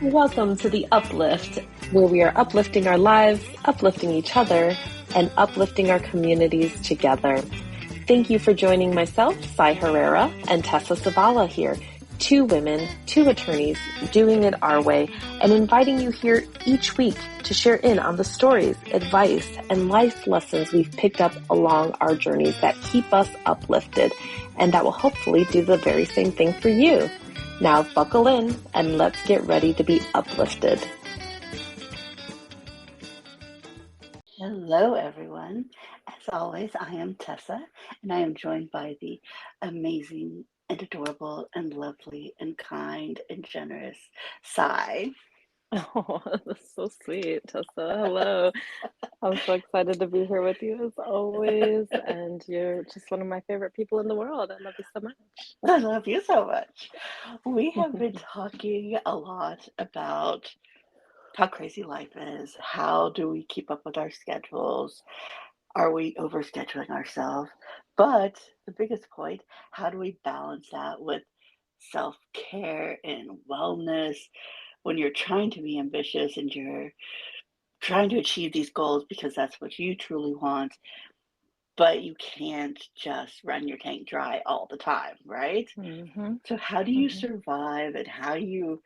Welcome to the Uplift, where we are uplifting our lives, uplifting each other, and uplifting our communities together. Thank you for joining myself, Cy Herrera, and Tessa Savala here, two women, two attorneys, doing it our way, and inviting you here each week to share in on the stories, advice, and life lessons we've picked up along our journeys that keep us uplifted, and that will hopefully do the very same thing for you. Now buckle in and let's get ready to be uplifted. Hello, everyone. As always, I am Tessa, and I am joined by the amazing and adorable and lovely and kind and generous Cy. Oh, that's so sweet, Tessa. Hello. I'm so excited to be here with you as always. And you're just one of my favorite people in the world. I love you so I love you so much. We much. have been talking a lot about how crazy life is. How do we keep up with our schedules? Are we overscheduling ourselves? But the biggest point, how do we balance that with self-care and wellness when you're trying to be ambitious and you're trying to achieve these goals because that's what you truly want, but you can't just run your tank dry all the time, right? hmm So how do you hmm survive and how you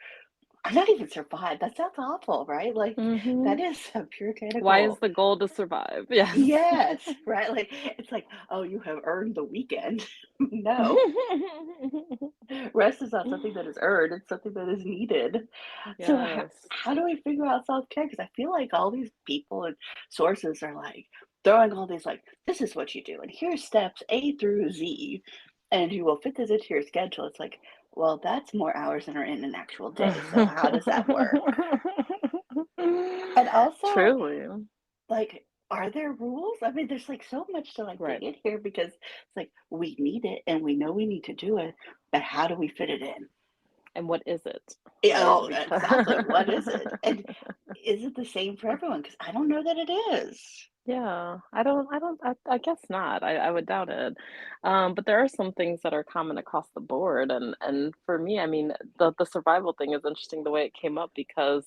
not even survive, that sounds awful, right? Like hmm that is a Why is puritanical. the goal to survive? Yes. Yes, right? Like it's like, oh, you have earned the weekend. No, rest is not something that is earned, it's something that is needed. So, Yes. how do we figure out self care? Because I feel like all these people and sources are like throwing all these, like, this is what you do, and here's steps A through Z, and you will fit this into your schedule. It's like, well, that's more hours than are in an actual day. So, how does that work? And also, Truly. like, are there rules? I mean, there's like so much to like dig Right. in here because it's like we need it and we know we need to do it, but how do we fit it in? And what is it? Yeah, Right? oh, Because exactly. What is it? And is it the same for everyone? Because I don't know that it is. yeah, I guess not. I would doubt it. But there are some things that are common across the board. And for me, I mean, the survival thing is interesting the way it came up because,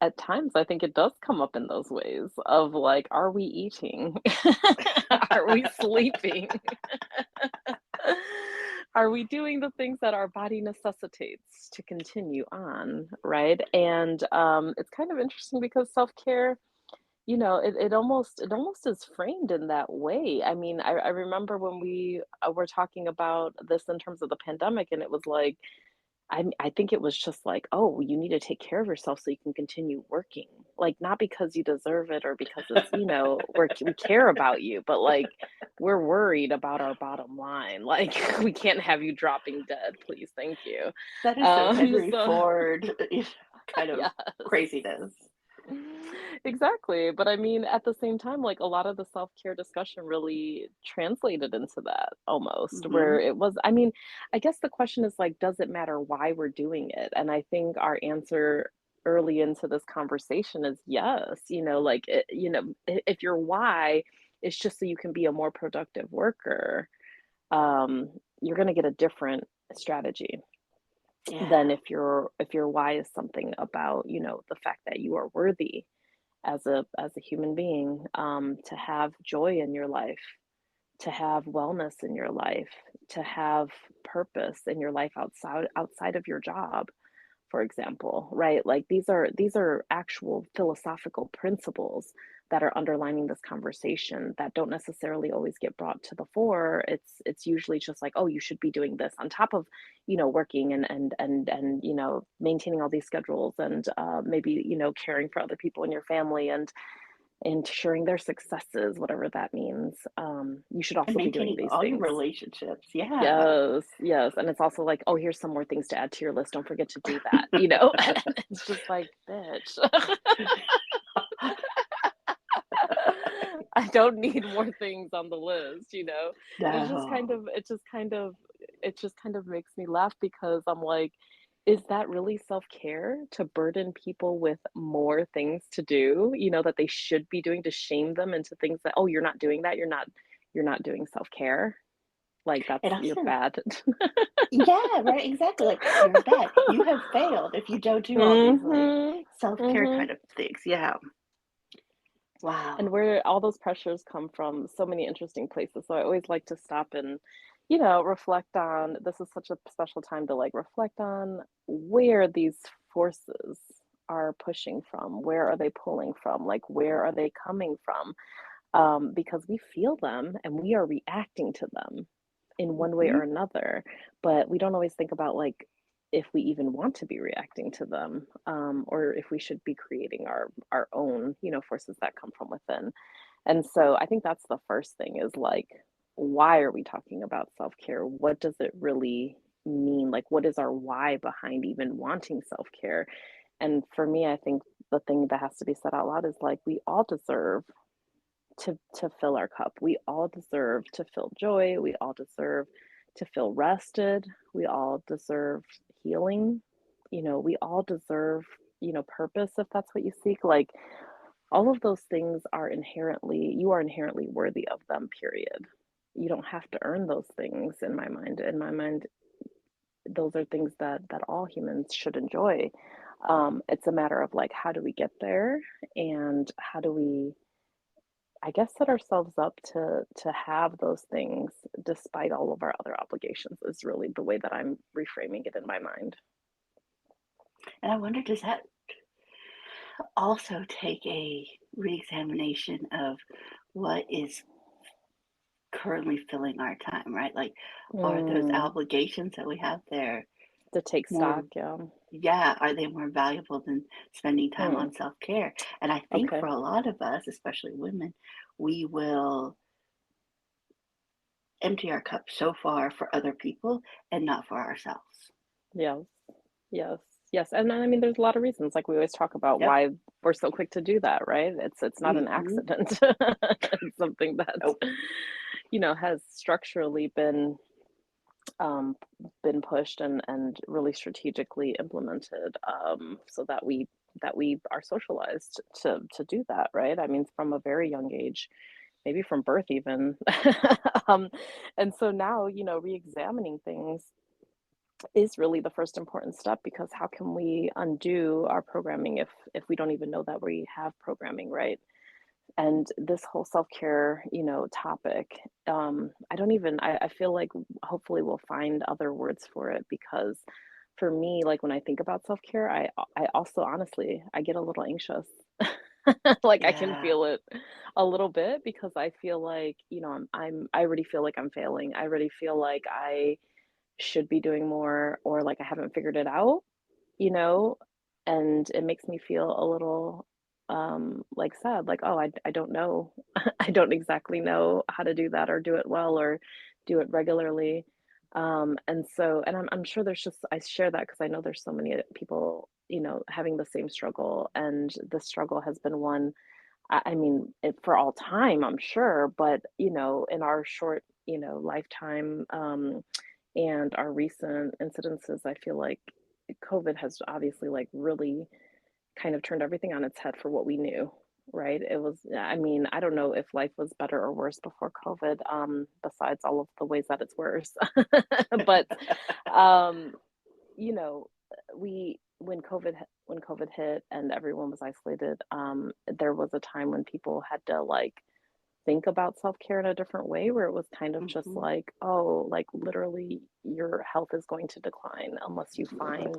at times I think it does come up in those ways of like, are we eating? Are we sleeping? Are we doing the things that our body necessitates to continue on, right? And it's kind of interesting because self-care, it almost is framed in that way. I mean, I remember when we were talking about this in terms of the pandemic, and it was like, I think it was just like, oh, you need to take care of yourself so you can continue working. Like, not because you deserve it or because we care about you, but like we're worried about our bottom line. Like, we can't have you dropping dead, please, thank you. That is so Henry So Ford kind of yes. craziness. Exactly, but I mean, at the same time, like, a lot of the self-care discussion really translated into that almost, where Hmm. it was I mean, I guess the question is, like, does it matter why we're doing it? And I think our answer early into this conversation is yes, like, if your why is just so you can be a more productive worker, you're gonna get a different strategy than Yeah. if your why is something about, the fact that you are worthy as a human being, to have joy in your life, to have wellness in your life, to have purpose in your life outside of your job, for example, right? Like, these are actual philosophical principles that are underlining this conversation that don't necessarily always get brought to the fore. It's usually just like, oh, you should be doing this on top of, working and maintaining all these schedules and maybe, caring for other people in your family and ensuring their successes, whatever that means. You should And also be doing maintaining these all your things. relationships. Yeah. Yes, yes, and it's also like, "Oh, here's some more things to add to your list, don't forget to do that." And it's just like, "Bitch, I don't need more things on the list?" And No. it just kind of makes me laugh because I'm like, is that really self-care to burden people with more things to do, that they should be doing to shame them into things that, "Oh, you're not doing that, you're not doing self-care?" Like that's And you're also, bad. yeah, right, exactly. Like you're bad. You have failed if you don't do all these like Mhm. self-care Mhm. kind of things. Yeah. And Wow. where all those pressures come from so many interesting places. So I always like to stop and, reflect on this is such a special time to like reflect on where these forces are pushing from. Where are they pulling from? Like where are they coming from? Because we feel them and we are reacting to them in one way Hmm. or another, but we don't always think about like if we even want to be reacting to them, or if we should be creating our own, forces that come from within. And so I think that's the first thing is like, why are we talking about self care? What does it really mean? Like, what is our why behind even wanting self care? And for me, I think the thing that has to be said out loud is like, we all deserve to fill our cup. We all deserve to feel joy. We all deserve to feel rested. We all deserve healing. We all deserve, purpose if that's what you seek. Like all of those things are inherently you are inherently worthy of them, period. You don't have to earn those things in my mind. In my mind, those are things that all humans should enjoy. It's a matter of like how do we get there and how do we I guess set ourselves up to have those things despite all of our other obligations is really the way that I'm reframing it in my mind. And I wonder, does that also take a reexamination of what is currently filling our time, right? Like, are those Mm, obligations that we have there to take stock, more, yeah. yeah, are they more valuable than spending time Hmm. on self-care? And I think Okay. for a lot of us, especially women, we will empty our cup so far for other people and not for ourselves. Yes. Yes. Yes. And I mean, there's a lot of reasons. Like we always talk about Yep. why we're so quick to do that, right? It's not an Hmm. accident. It's something that, Oh, has structurally um, been pushed and really strategically implemented, so that we are socialized to do that, right? I mean, from a very young age, maybe from birth even. um, and so now, re-examining things is really the first important step because how can we undo our programming if we don't even know that we have programming, right? And this whole self-care, topic, I feel like hopefully we'll find other words for it because for me, like when I think about self-care, I also honestly I get a little anxious. Like I can yeah. feel it a little bit because I feel like, I already feel like I'm failing. I already feel like I should be doing more or like I haven't figured it out, you know, and it makes me feel a little like sad, like, oh, I don't know. I don't exactly know how to do that or do it well or do it regularly. And so and I'm sure there's just I share that because I know there's so many people, having the same struggle and the struggle has been one I mean, for all time, I'm sure, but, in our short, lifetime, and our recent incidences, I feel like COVID has obviously, like, really kind of turned everything on its head for what we knew, right? I mean, I don't know if life was better or worse before COVID, besides all of the ways that it's worse. But, um, you know, we when COVID hit and everyone was isolated, there was a time when people had to like think about self-care in a different way where it was kind of just Hmm. like, oh, like literally your health is going to decline unless you find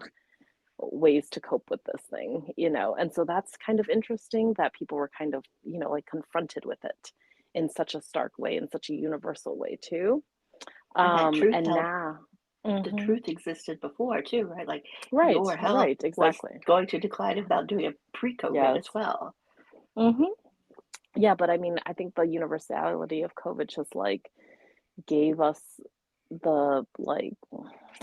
ways to cope with this thing. And so that's kind of interesting that people were kind of, like confronted with it in such a stark way, in such a universal way too. And that truth And tell now, the mhm. truth existed before too, right? Like Right, your health right, was exactly. going to decline without doing it pre-COVID Yes. as well. Mhm. Yeah, but I mean, I think the universality of COVID just, like, gave us the, like,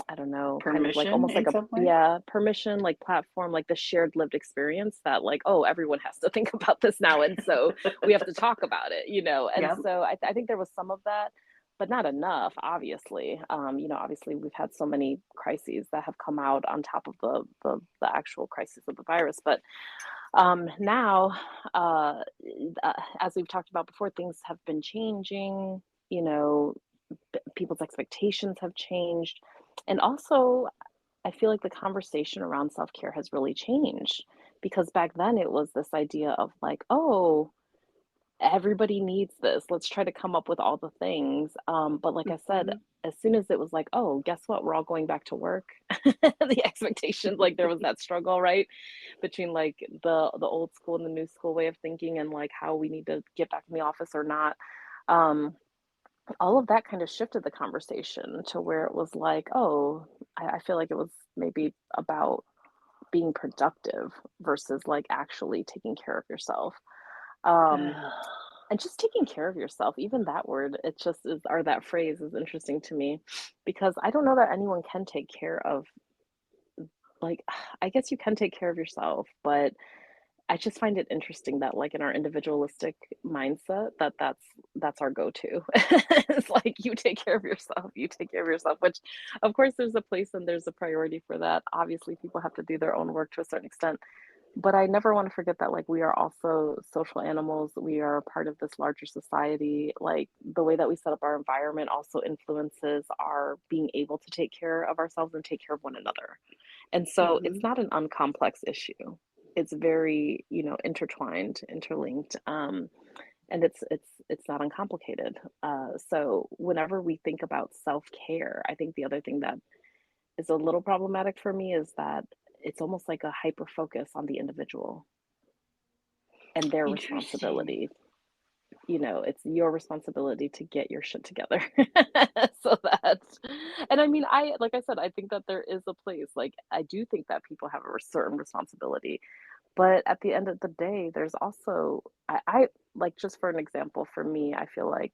I don't know, kind of like Permission almost like in a some way. yeah, permission, like, platform, like the shared lived experience that, like, "Oh, everyone has to think about this now, and so we have to talk about it?" And Yep. so I think there was some of that, but not enough, obviously. Obviously, we've had so many crises that have come out on top of the actual crisis of the virus, but now, as we've talked about before, things have been changing. You know, people's expectations have changed. And also, I feel like the conversation around self-care has really changed because back then it was this idea of like, oh, everybody needs this. Let's try to come up with all the things. But like I said, Mhm. as soon as it was like, oh, guess what? We're all going back to work. The expectations, like there was that struggle, right? Between like the old school and the new school way of thinking and like how we need to get back in the office or not. Um, all of that kind of shifted the conversation to where it was like, oh, I feel like it was maybe about being productive versus like actually taking care of yourself. Um, and just taking care of yourself, even that word, it just is, or that phrase is interesting to me because I don't know that anyone can take care of, like, I guess you can take care of yourself, but I just find it interesting that, like, in our individualistic mindset, that's our go-to. It's like, you take care of yourself, you take care of yourself, which, of course, there's a place and there's a priority for that. Obviously, people have to do their own work to a certain extent, but I never wanna forget that, like, we are also social animals, we are a part of this larger society, like, the way that we set up our environment also influences our being able to take care of ourselves and take care of one another. And so it's Mhm. not an uncomplex issue. It's very, intertwined, interlinked, and it's not uncomplicated. So whenever we think about self-care, I think the other thing that is a little problematic for me is that it's almost like a hyper focus on the individual and their Interesting. responsibility. It's your responsibility to get your shit together. So that's, and I mean, like I said, I think that there is a place. Like, I do think that people have a certain responsibility, but at the end of the day, there's also, I like, just for an example, for me, I feel like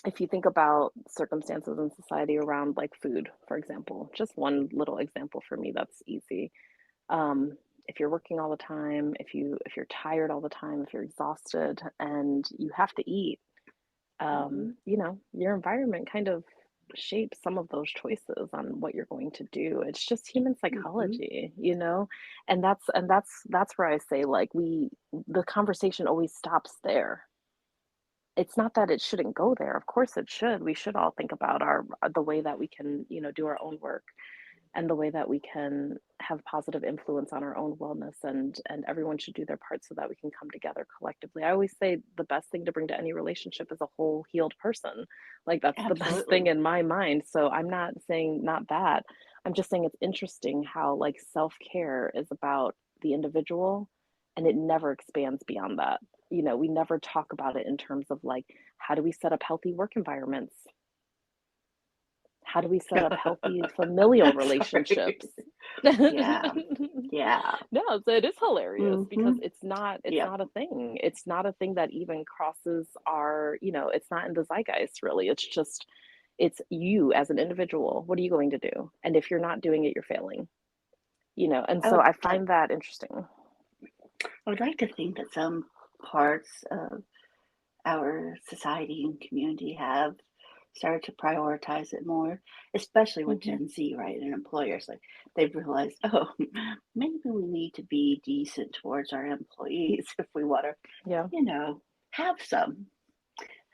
if you think about circumstances in society around like food, for example, just one little example for me that's easy. If you're working all the time, if you're tired all the time, if you're exhausted and you have to eat, Mhm. your environment kind of shapes some of those choices on what you're going to do. It's just human Mhm. psychology. And that's where I say like the conversation always stops there. It's not that it shouldn't go there. Of course it should. We should all think about the way that we can, do our own work and the way that we can have positive influence on our own wellness, and everyone should do their part so that we can come together collectively. I always say the best thing to bring to any relationship is a whole healed person. Like that's the best thing Absolutely. in my mind. So I'm not saying not that. I'm just saying it's interesting how like self-care is about the individual and it never expands beyond that. We never talk about it in terms of like how do we set up healthy work environments? How do we set up healthy familial Sorry. relationships? Yeah. Yeah. No, so it is hilarious because Mhm. it's Yep. not a thing. It's not a thing that even crosses it's not in the zeitgeist really. It's you as an individual. What are you going to do? And if you're not doing it, you're failing. And I so would I like find that interesting. I would like to think that some parts of our society and community have started to prioritize it more, especially with Mhm. Gen Z, right? And employers, like they've realized, oh, maybe we need to be decent towards our employees if we want to, Yeah. you know, have some.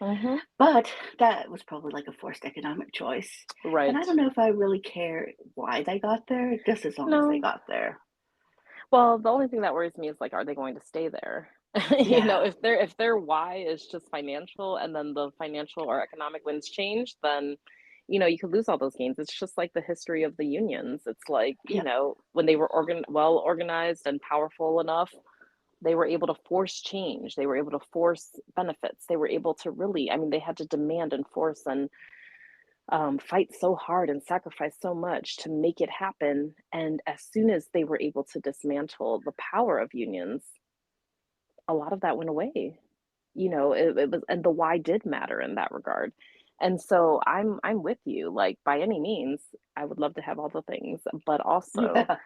Mhm. But that was probably like a forced economic choice. And I Right. don't know if I really care why they got there, just as long as they No. got there. Well, the only thing that worries me is, like, are they going to stay there? Yeah. If their why is just financial and then the financial or economic winds change, then, you could lose all those gains. It's just like the history of the unions. It's like, Yep. when they were well organized and powerful enough, they were able to force change. They were able to force benefits. They were able to really, I mean, they had to demand and force and fight so hard and sacrifice so much to make it happen. And as soon as they were able to dismantle the power of unions, a lot of that went away. It was, and the why did matter in that regard. And so I'm with you. Like by any means, I would love to have all the things, but also, Yeah.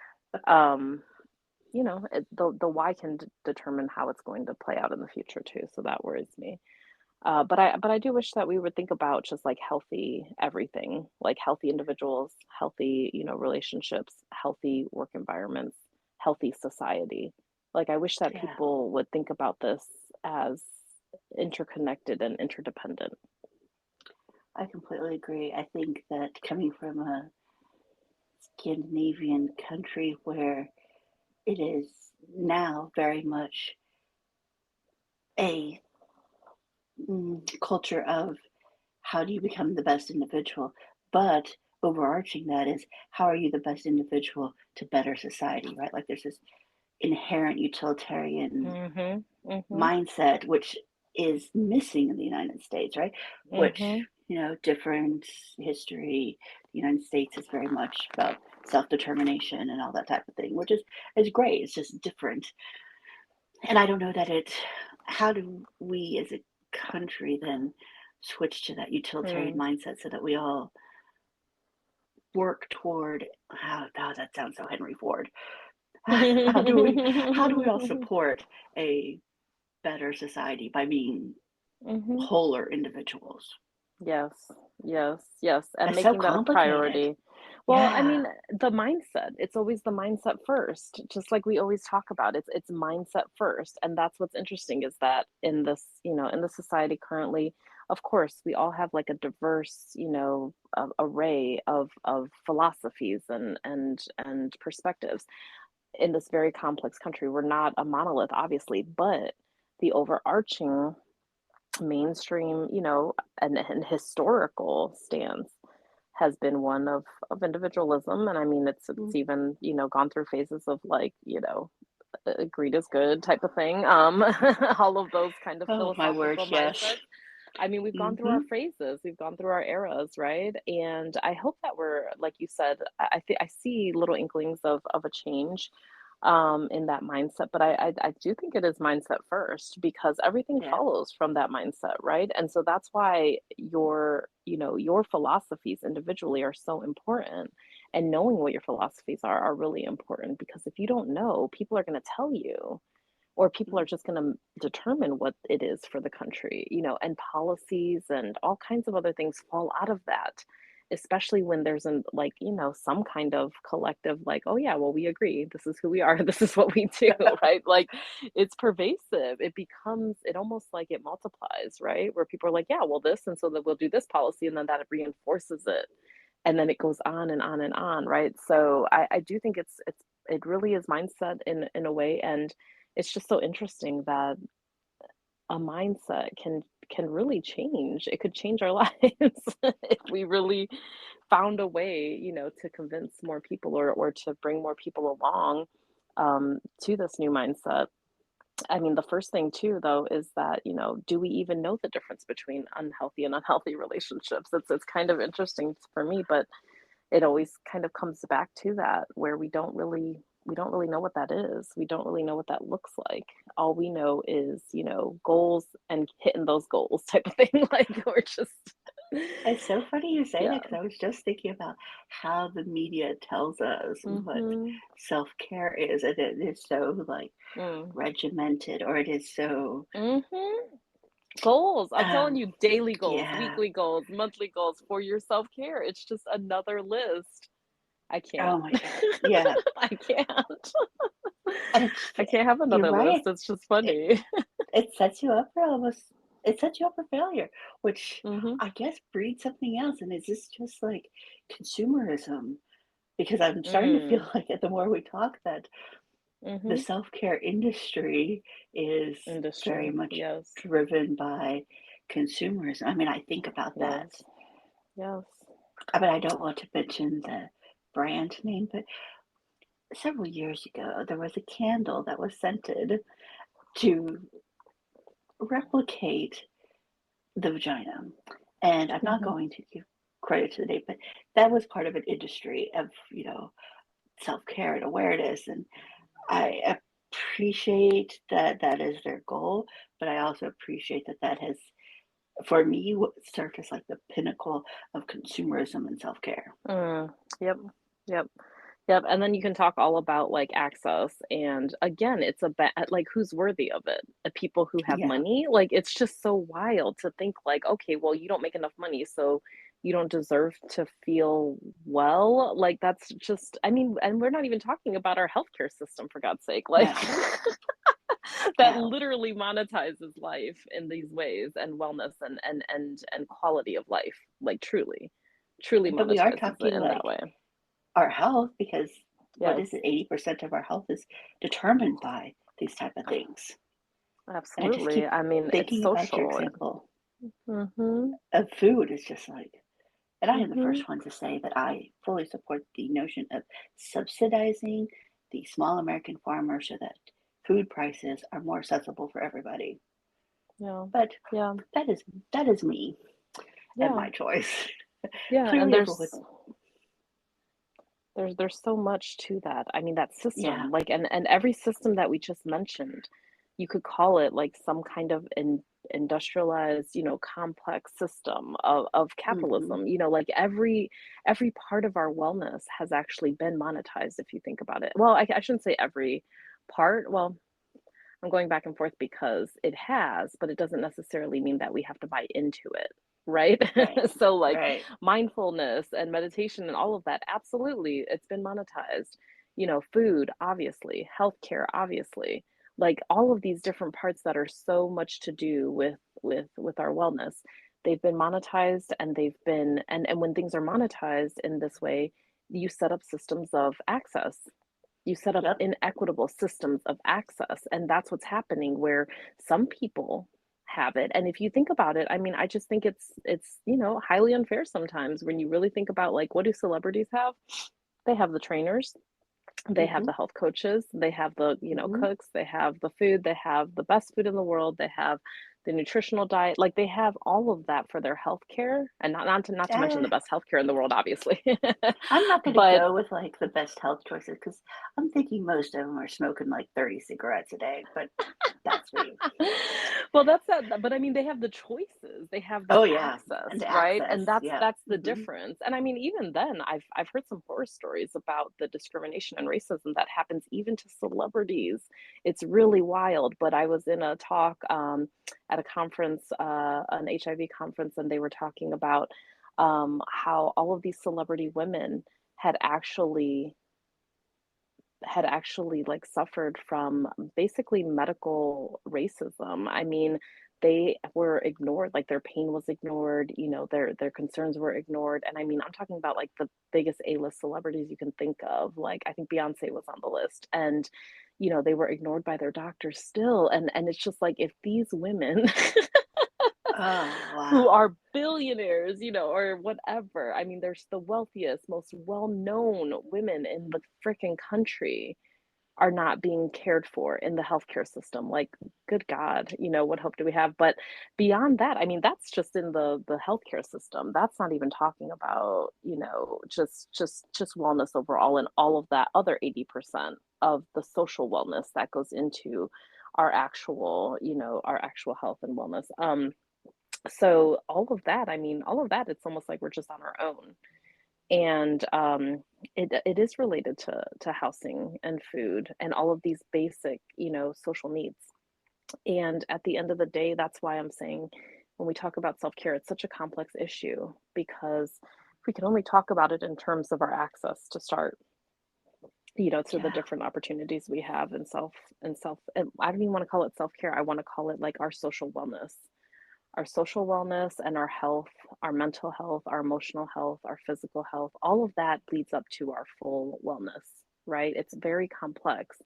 um, the why can determine how it's going to play out in the future too. So that worries me. But I do wish that we would think about just like healthy everything, like healthy individuals, healthy, relationships, healthy work environments, healthy society. Like I wish that Yeah. people would think about this as interconnected and interdependent. I completely agree. I think that coming from a Scandinavian country where it is now very much a culture of how do you become the best individual, but overarching that is how are you the best individual to better society, right? Like there's this inherent utilitarian Mhm. Mhm. mindset which is missing in the United States, right? Which, Mhm. different history, the United States is very much about self-determination and all that type of thing, which is great. It's just different. And I don't know that how do we as a country then switch to that utilitarian Mm. mindset so that we all work toward how that sounds so Henry Ford. How do we all support a better society by being Mhm. wholer individuals? Yes, yes, yes, and It's so making that a complicated. priority. Well, I Yeah. mean, the mindset, it's always the mindset first, just like we always talk about. It's mindset first, and that's what's interesting is that in this, in the society currently, of course, we all have like a diverse, array of philosophies and perspectives in this very complex country. We're not a monolith, obviously, but the overarching mainstream, and historical stance has been one of individualism. And I mean, it's Mm. even, gone through phases of like, greed is good type of thing. All of those kind of Oh, my word, philosophical yes. mindsets. I mean, we've gone through our Mhm. phases, we've gone through our eras, right? And I hope that we're, like you said, I see little inklings of a change in that mindset. But I do think it is mindset first because everything Yeah. follows from that mindset, right? And so that's why your philosophies individually are so important. And knowing what your philosophies are really important because if you don't know, people are going to tell you or people Mm. are just going to determine what it is for the country, and policies and all kinds of other things fall out of that, especially when there's an like, some kind of collective like, oh yeah, well we agree, this is who we are, this is what we do, right? Like it's pervasive. It almost like it multiplies, right? Where people are like, yeah, well this, and so that we'll do this policy, and then that reinforces it, and then it goes on and on and on, right? So I do think it really is mindset in a way, and it's just so interesting that a mindset can really change. It could change our lives if we really found a way, to convince more people or to bring more people along to this new mindset. I mean, the first thing too, though, is that, do we even know the difference between unhealthy and unhealthy relationships? It's kind of interesting for me, but it always kind of comes back to that where we don't really know what that is. We don't really know what that looks like. All we know is, goals and hitting those goals type of thing. Like we're just It's so funny you say yeah. that because I was just thinking about how the media tells us what Mhm. self-care is, and it is so, like, Mm. regimented, or it is so, Mhm. Goals. I'm telling um you, daily goals, yeah. weekly goals, monthly goals for your self-care. It's just another list. I Oh can't. my god. Yeah. I can't. And it's I can't have you're another list. right. It's just It funny. it sets you up for almost it sets you up for failure, which Mhm. I guess breeds something else, and is this just, like, consumerism? Because I'm starting to feel Mm. like the more we talk that the Mhm. self-care industry is very Industry. much Yes. driven by consumerism. I mean, I think about that. Yes. Yes. I mean, I don't want to mention the brand name, but several years ago, there was a candle that was scented to replicate the vagina. And I'm not Mhm. going to give credit to the name, but that was part of an industry of, self-care and awareness. And I appreciate that that is their goal, but I also appreciate that that has, for me, served as like the pinnacle of consumerism and self-care. Mm. Yep. Yep. Yep, and then you can talk all about, like, access, and again, it's about like, who's worthy of it? The people who have Yeah, money? Like, it's just so wild to think like, "Okay, well, you don't make enough money, so you don't deserve to feel well." Like, that's just I mean, and we're not even talking about our healthcare system, for God's sake, like no. that Wow. literally monetizes life in these ways and wellness and quality of life, like truly But we are monetizes it talking in that like way. our health because what is Yes, it? 80% of our health is determined by these type of things. And I just absolutely. keep I mean, it's thinking about your social. example Mhm. of food. It's just like, and I am the Mhm. first one to say that I fully support the notion of subsidizing the small American farmer so that food prices are more accessible for everybody. Yeah. But Yeah. that is that is me and Yeah. my choice. Yeah, and Clearly, everyone. there's so much to that. I mean, that Yeah. system, like, and every system that we just mentioned, you could call it like some kind of industrialized, complex system of Hmm. capitalism. Like every part of our wellness has actually been monetized if you think about it. Well, I shouldn't say every part. Well, I'm going back and forth because it has, but it doesn't necessarily mean that we have to buy into it, right? Right. So, like Right. mindfulness and meditation and all of that, absolutely, it's been monetized. Food, obviously, healthcare, obviously, like all of these different parts that are so much to do with our wellness, they've been monetized and they've been and when things are monetized in this way, you set up systems of access, you set up Yep. inequitable systems of access, and that's what's happening where some people have it. And if you think about it, I mean, I just think it's highly unfair sometimes when you really think about like what do celebrities have? They have the trainers, they have Hmm. the health coaches, they have the, Hmm. cooks, they have the food, they have the best food in the world, they have the nutritional diet, like they have all of that for their health care, and not to mention Uh, the best health care in the world, obviously. I'm not going to But go with like the best health choices because I'm thinking most of them are smoking like 30 cigarettes a day, but that's me. Well, that's that, but I mean, they have the choices, they have the Oh, yeah. access, And the right? access. And that's Yeah. that's the Hmm. difference. And I mean, even then, I've heard some horror stories about the discrimination and racism that happens even to celebrities. It's really wild. But I was in a talk at a conference, an HIV conference, and they were talking about how all of these celebrity women had actually like suffered from basically medical racism. I mean, they were ignored, like their pain was ignored, their concerns were ignored. And I mean, I'm talking about like the biggest A-list celebrities you can think of. Like I think Beyonce was on the list. And they were ignored by their doctors still. And it's just like if these women Oh, who wow. are billionaires, or whatever. I mean, they're the wealthiest, most well-known women in the freaking country are not being cared for in the healthcare system. Like, good God, what hope do we have? But beyond that, I mean, that's just in the healthcare system. That's not even talking about, just wellness overall and all of that other 80% of the social wellness that goes into our actual health and wellness. So all of that, I mean, all of that, it's almost like we're just on our own. And it is related to housing and food and all of these basic, social needs. And at the end of the day, that's why I'm saying when we talk about self-care, it's such a complex issue because if we can only talk about it in terms of our access to start, to the Yeah. different opportunities we have in self, and I don't even want to call it self-care. I want to call it like our social wellness and our health, our mental health, our emotional health, our physical health, all of that leads up to our full wellness, right? It's very complex.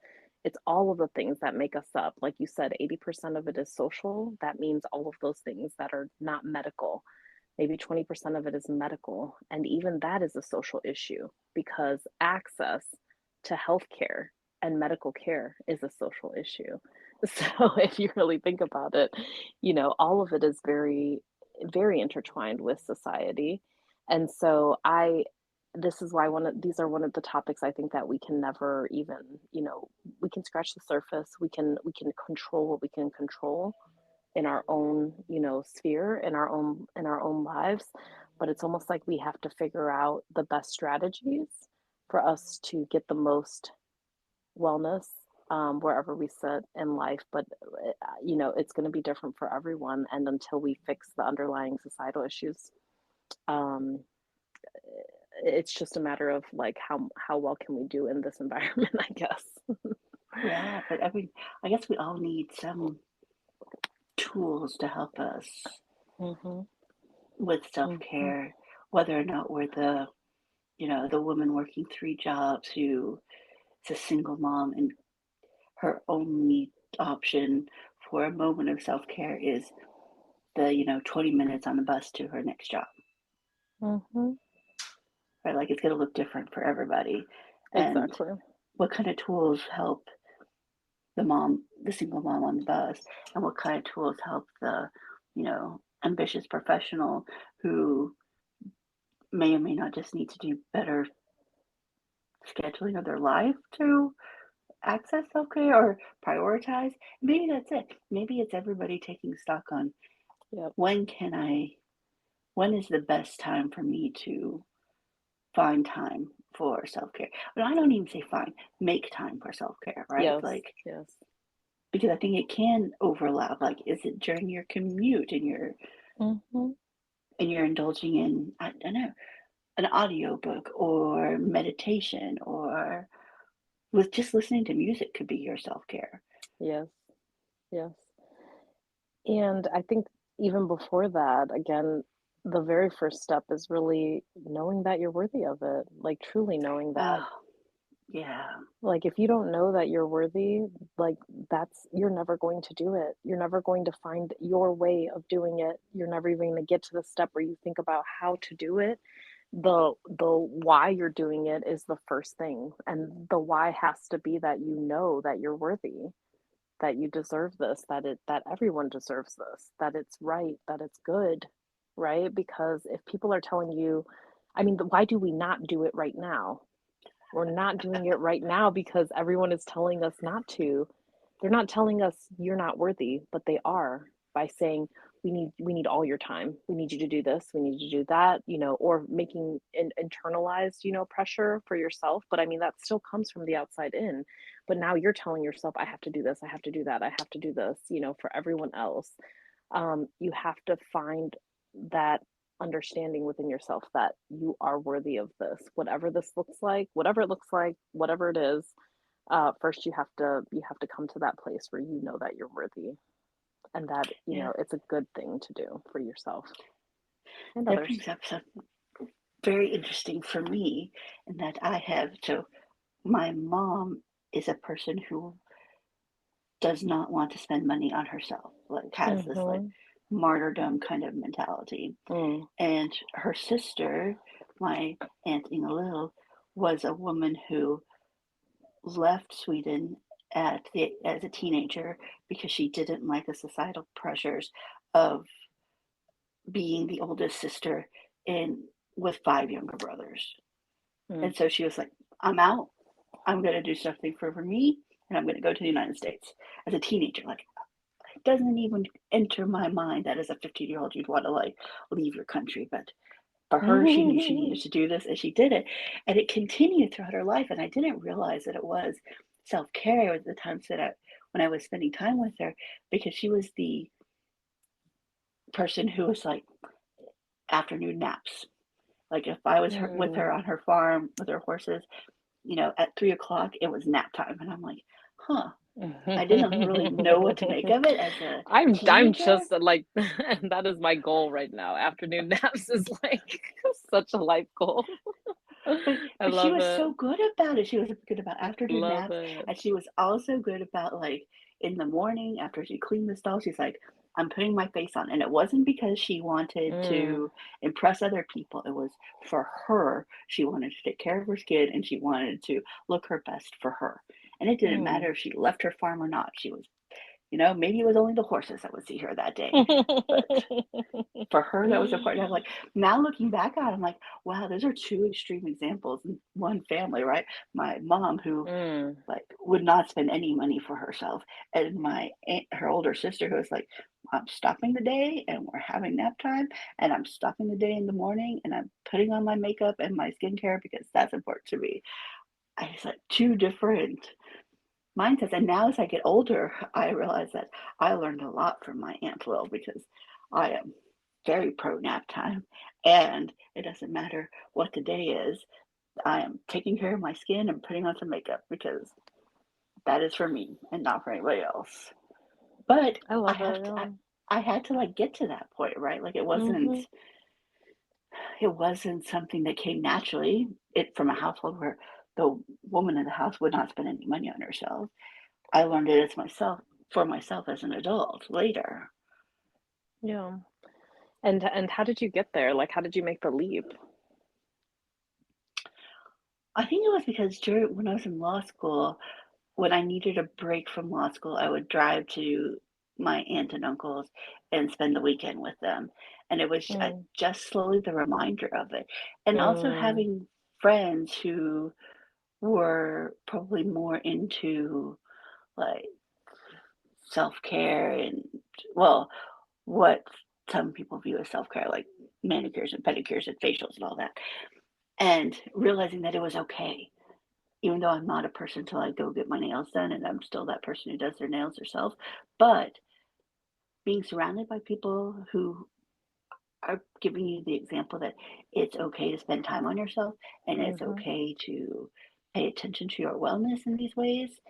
It's all of the things that make us up. Like you said, 80% of it is social. That means all of those things that are not medical. Maybe 20% of it is medical. And even that is a social issue because access to healthcare and medical care is a social issue. So if you really think about it, all of it is very, very intertwined with society. And so this is why these are one of the topics I think that we can never even, we can scratch the surface. We can control what we can control in our own, sphere, in our own lives. But it's almost like we have to figure out the best strategies for us to get the most wellness wherever we sit in life. But it's going to be different for everyone. And until we fix the underlying societal issues, um, it's just a matter of like how well can we do in this environment, I guess. Yeah, but I mean, I guess we all need some tools to help us Mhm. with Mhm. self-care, whether or not we're the woman working three jobs who is a single mom and her only option for a moment of self-care is the 20 minutes on the bus to her next job, Mhm. right? Like it's going to look different for everybody. And Exactly. what kind of tools help the single mom on the bus, and what kind of tools help the ambitious professional who may or may not just need to do better scheduling of their life to access self-care or prioritize. Maybe that's it. Maybe it's everybody taking stock on Yep. when can I when is the best time for me to find time for self-care. But I don't even say find, make time for self-care, right? Yes. Like Yes. because I think it can overlap. Like, is it during your commute and Mhm. you're indulging in, I don't know, an audiobook or meditation or with just listening to music could be your self-care. Yes. Yes. And I think even before that, again, the very first step is really knowing that you're worthy of it, like truly knowing that. Oh, yeah. Like if you don't know that you're worthy, like that's you're never going to do it. You're never going to find your way of doing it. You're never even going to get to the step where you think about how to do it. The why you're doing it is the first thing. And the why has to be that you know that you're worthy, that you deserve this, that everyone deserves this, that it's right, that it's good, right? Because if people are telling you, I mean, why do we not do it right now? We're not doing it right now because everyone is telling us not to. They're not telling us you're not worthy, but they are by saying we need all your time. We need you to do this, we need you to do that, or making internalized, pressure for yourself, but I mean that still comes from the outside in. But now you're telling yourself I have to do this, I have to do that, I have to do this, for everyone else. You have to find that understanding within yourself that you are worthy of this, whatever this looks like, whatever it looks like, whatever it is. First, you have to come to that place where you know that you're worthy, and that Yeah. it's a good thing to do for yourself and That others. brings up something very interesting for me in that my mom is a person who does not want to spend money on herself, like has this like Mhm. martyrdom kind of mentality. Mm. And her sister, my Aunt Inga Lil, was a woman who left Sweden as a teenager because she didn't like the societal pressures of being the oldest sister in with five younger brothers. Mm. And so she was like, I'm out. I'm going to do something for me, and I'm going to go to the United States as a teenager. Like, it doesn't even enter my mind that as a 15-year-old you'd want to like leave your country. But for her, she knew she needed to do this, and she did it. And it continued throughout her life. And I didn't realize that it was self care at the times when I was spending time with her, because she was the person who was like afternoon naps. Like if I was with Mm. her on her farm with her horses, at 3 o'clock, it was nap time. And I'm like, huh, I didn't really know what to make of it as a I'm teenager. just like and that is my goal right now. Afternoon naps is like such a life goal. But I but she love was it. so good about it. She was good about afternoon Love naps, it. and she was also good about, like, in the morning after she cleaned the stall, she's like, "I'm putting my face on," and it wasn't because she wanted Mm. to impress other people, it was for her. She wanted to take care of her skin, and she wanted to look her best for her, and it didn't Mm. matter if she left her farm or not. She was maybe it was only the horses that would see her that day, but for her, that was important. I'm like, now looking back on it, I'm like, wow, those are two extreme examples in one family, right? My mom, who Mm. like would not spend any money for herself, and my aunt, her older sister, who was like, I'm stopping the day and we're having nap time, and I'm stopping the day in the morning and I'm putting on my makeup and my skincare because that's important to me. I just like two different mindsets. And now as I get older, I realize that I learned a lot from my Aunt Lil because I am very pro nap time. And it doesn't matter what the day is, I am taking care of my skin and putting on some makeup because that is for me and not for anybody else. But I I love it, have to yeah. I had to, like, get to that point, right? Like, Mhm. it wasn't something that came naturally. It from a household where the woman in the house would not spend any money on herself. I learned it as myself for myself as an adult later. Yeah. And how did you get there? Like, how did you make the leap? I think it was because during when I was in law school, when I needed a break from law school, I would drive to my aunt and uncles and spend the weekend with them. And it was Mm. just slowly the reminder of it. And also Mm. having friends who were probably more into like self-care and, well, what some people view as self-care, like manicures and pedicures and facials and all that. And realizing that it was okay, even though I'm not a person to like go get my nails done and I'm still that person who does their nails herself. But being surrounded by people who are giving you the example that it's okay to spend time on yourself and it's Mhm. okay to pay attention to your wellness in these ways,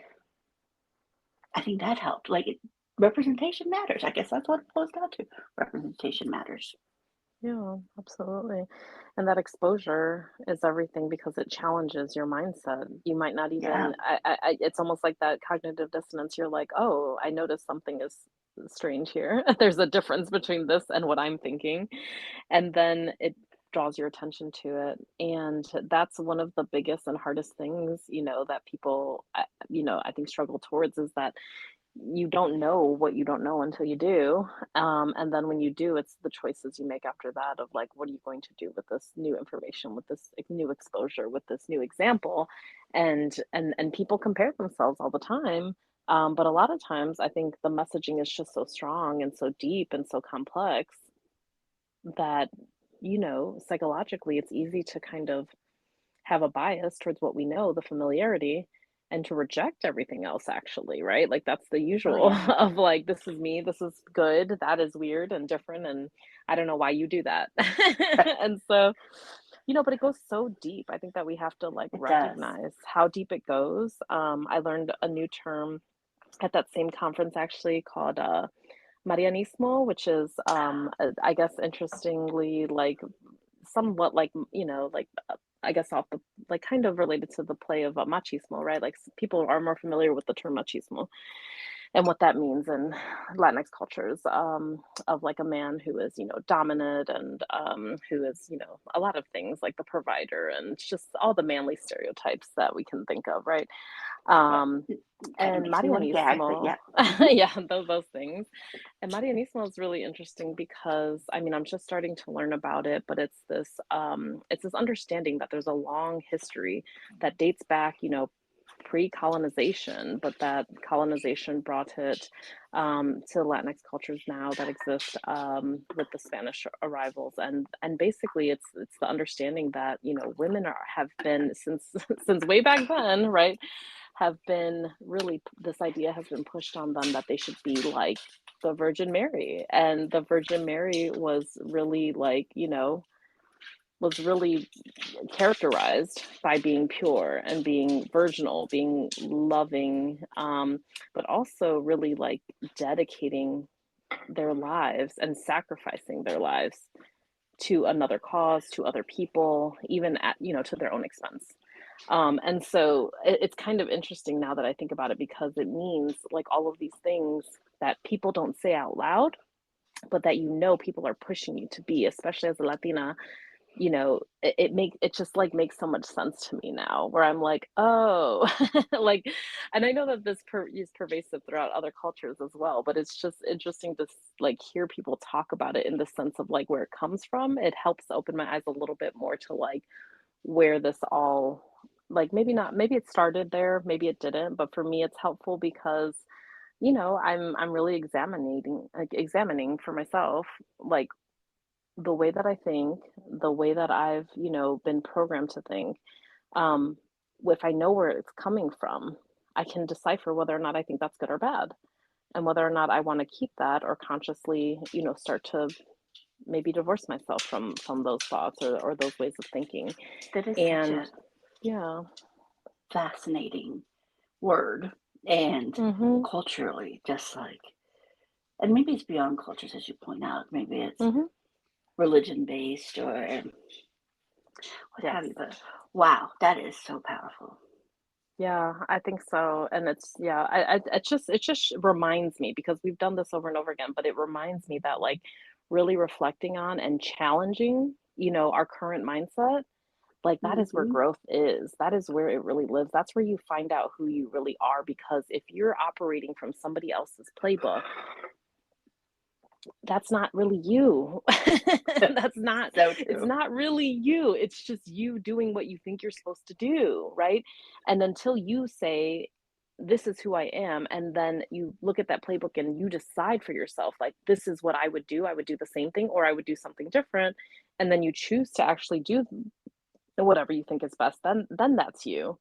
I think that helped. Like representation matters. I guess that's what it boils down to. Representation matters. Yeah, absolutely. And that exposure is everything because it challenges your mindset. You might not Yeah. even it's almost like that cognitive dissonance. You're like, "Oh, I noticed something is strange here. There's a difference between this and what I'm thinking." And then it draws your attention to it. And that's one of the biggest and hardest things, that people, I think struggle towards is that you don't know what you don't know until you do. And then when you do, it's the choices you make after that of like, what are you going to do with this new information, with this new exposure, with this new example? And people compare themselves all the time. But a lot of times I think the messaging is just so strong and so deep and so complex that, psychologically it's easy to kind of have a bias towards what we know, the familiarity, and to reject everything else actually, right? Like that's the Oh usual yeah. of like, this is me, this is good, that is weird and different, and I don't know why you do that. And so, but it goes so deep. I think that we have to like It does. recognize how deep it goes. I learned a new term at that same conference actually called Marianismo, which is, I guess, interestingly, like somewhat like like I guess off the like kind of related to the play of machismo, right? Like people are more familiar with the term machismo and what that means in Latinx cultures, of like a man who is dominant and who is a lot of things like the provider and just all the manly stereotypes that we can think of, right? Yeah. Um, It kind of and makes me want to gag, but Marianismo, yeah. Hmm. yeah, those things. And Marianismo is really interesting because I mean I'm just starting to learn about it, but it's this understanding that there's a long history that dates back, pre-colonization, but that colonization brought it to Latinx cultures now that exist with the Spanish arrivals, and basically it's the understanding that women have been since since way back then, right? Have been really this idea has been pushed on them that they should be like the Virgin Mary. And the Virgin Mary was really characterized by being pure and being virginal, being loving, but also really like dedicating their lives and sacrificing their lives to another cause, to other people, even at, to their own expense. And so it's kind of interesting now that I think about it because it means like all of these things that people don't say out loud, but that people are pushing you to be, especially as a Latina. It just like makes so much sense to me now, where I'm like, oh, like, and I know that is pervasive throughout other cultures as well, but it's just interesting to like hear people talk about it in the sense of like where it comes from. It helps open my eyes a little bit more to like where this all like maybe not maybe it started there, maybe it didn't, but for me it's helpful because I'm really examining for myself like the way that I think, the way that I've, been programmed to think. um if I know where it's coming from, I can decipher whether or not I think that's good or bad, and whether or not I want to keep that or consciously, start to maybe divorce myself from those thoughts or those ways of thinking. That is such And a yeah. fascinating word. And Mhm. culturally, just like, and maybe it's beyond cultures, as you point out. Maybe it's Mhm. religion based or what Yes. have you. But wow, that is so powerful. Yeah, I think so, and it's yeah, it just reminds me because we've done this over and over again, but it reminds me that, like, really reflecting on and challenging, our current mindset, like, that is where Hmm. growth is. That is where it really lives. That's where you find out who you really are because if you're operating from somebody else's playbook, that's not really you. That's not So it's true. not really you. It's just you doing what you think you're supposed to do, right? And until you say, "This is who I am," and then you look at that playbook and you decide for yourself, like, "This is what I would do. I would do the same thing or I would do something different," and then you choose to actually do whatever you think is best, then that's you,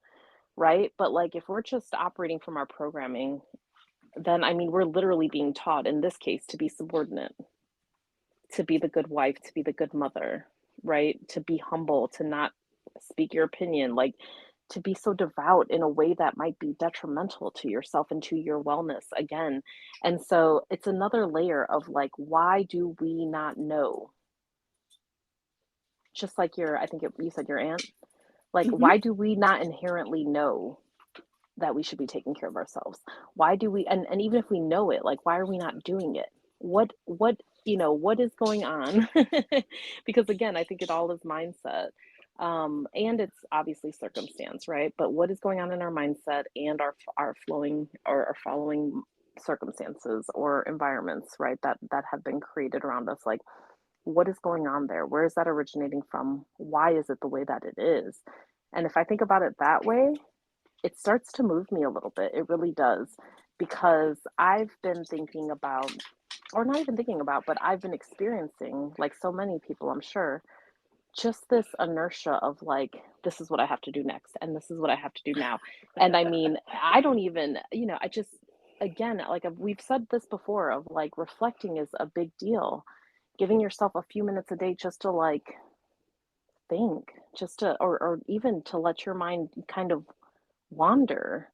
right? But, like, if we're just operating from our programming, then, I mean, we're literally being taught, in this case, to be subordinate, to be the good wife, to be the good mother, right? To be humble, to not speak your opinion, like to be so devout in a way that might be detrimental to yourself and to your wellness again. And so it's another layer of like, why do we not know? Just like I think you said your aunt, like, Hmm. why do we not inherently know that we should be taking care of ourselves? Why do we and even if we know it, like why are we not doing it? What is going on? Because again, I think it all is mindset. And it's obviously circumstance, right? But what is going on in our mindset and our flowing or our following circumstances or environments, right? That have been created around us. Like what is going on there? Where is that originating from? Why is it the way that it is? And if I think about it that way, it starts to move me a little bit. It really does. Because I've been thinking about, or not even thinking about, but I've been experiencing, like so many people, I'm sure, just this inertia of like, this is what I have to do next, and this is what I have to do now. And I mean, I don't even, I just, again, like we've said this before, of like reflecting is a big deal. Giving yourself a few minutes a day just to like think, just to, or even to let your mind kind of wander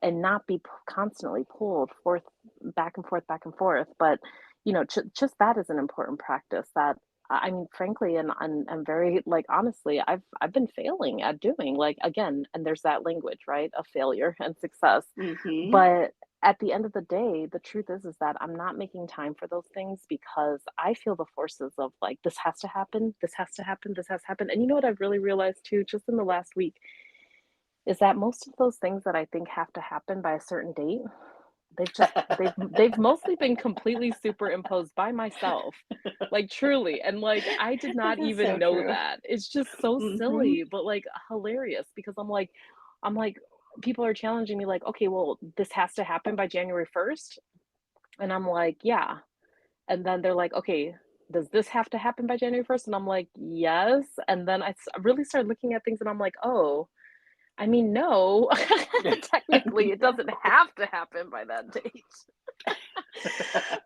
and not be constantly pulled forth back and forth, but just that is an important practice that I mean frankly and very like honestly I've been failing at doing, like again, and there's that language, right, of failure and success. Hmm. But at the end of the day, the truth is that I'm not making time for those things because I feel the forces of like, this has to happen, this has to happen, this has to happen. And you know what I've really realized too, just in the last week, is that most of those things that I think have to happen by a certain date, they've mostly been completely superimposed by myself. Like truly. And like I did This not is even so know true. that. It's just so Hmm. silly, but like hilarious because I'm like people are challenging me like, "Okay, well, this has to happen by January 1st." And I'm like, "Yeah." And then they're like, "Okay, does this have to happen by January 1st?" And I'm like, "Yes." And then I really started looking at things and I'm like, "Oh, I mean, no, technically, it doesn't No. have to happen by that date.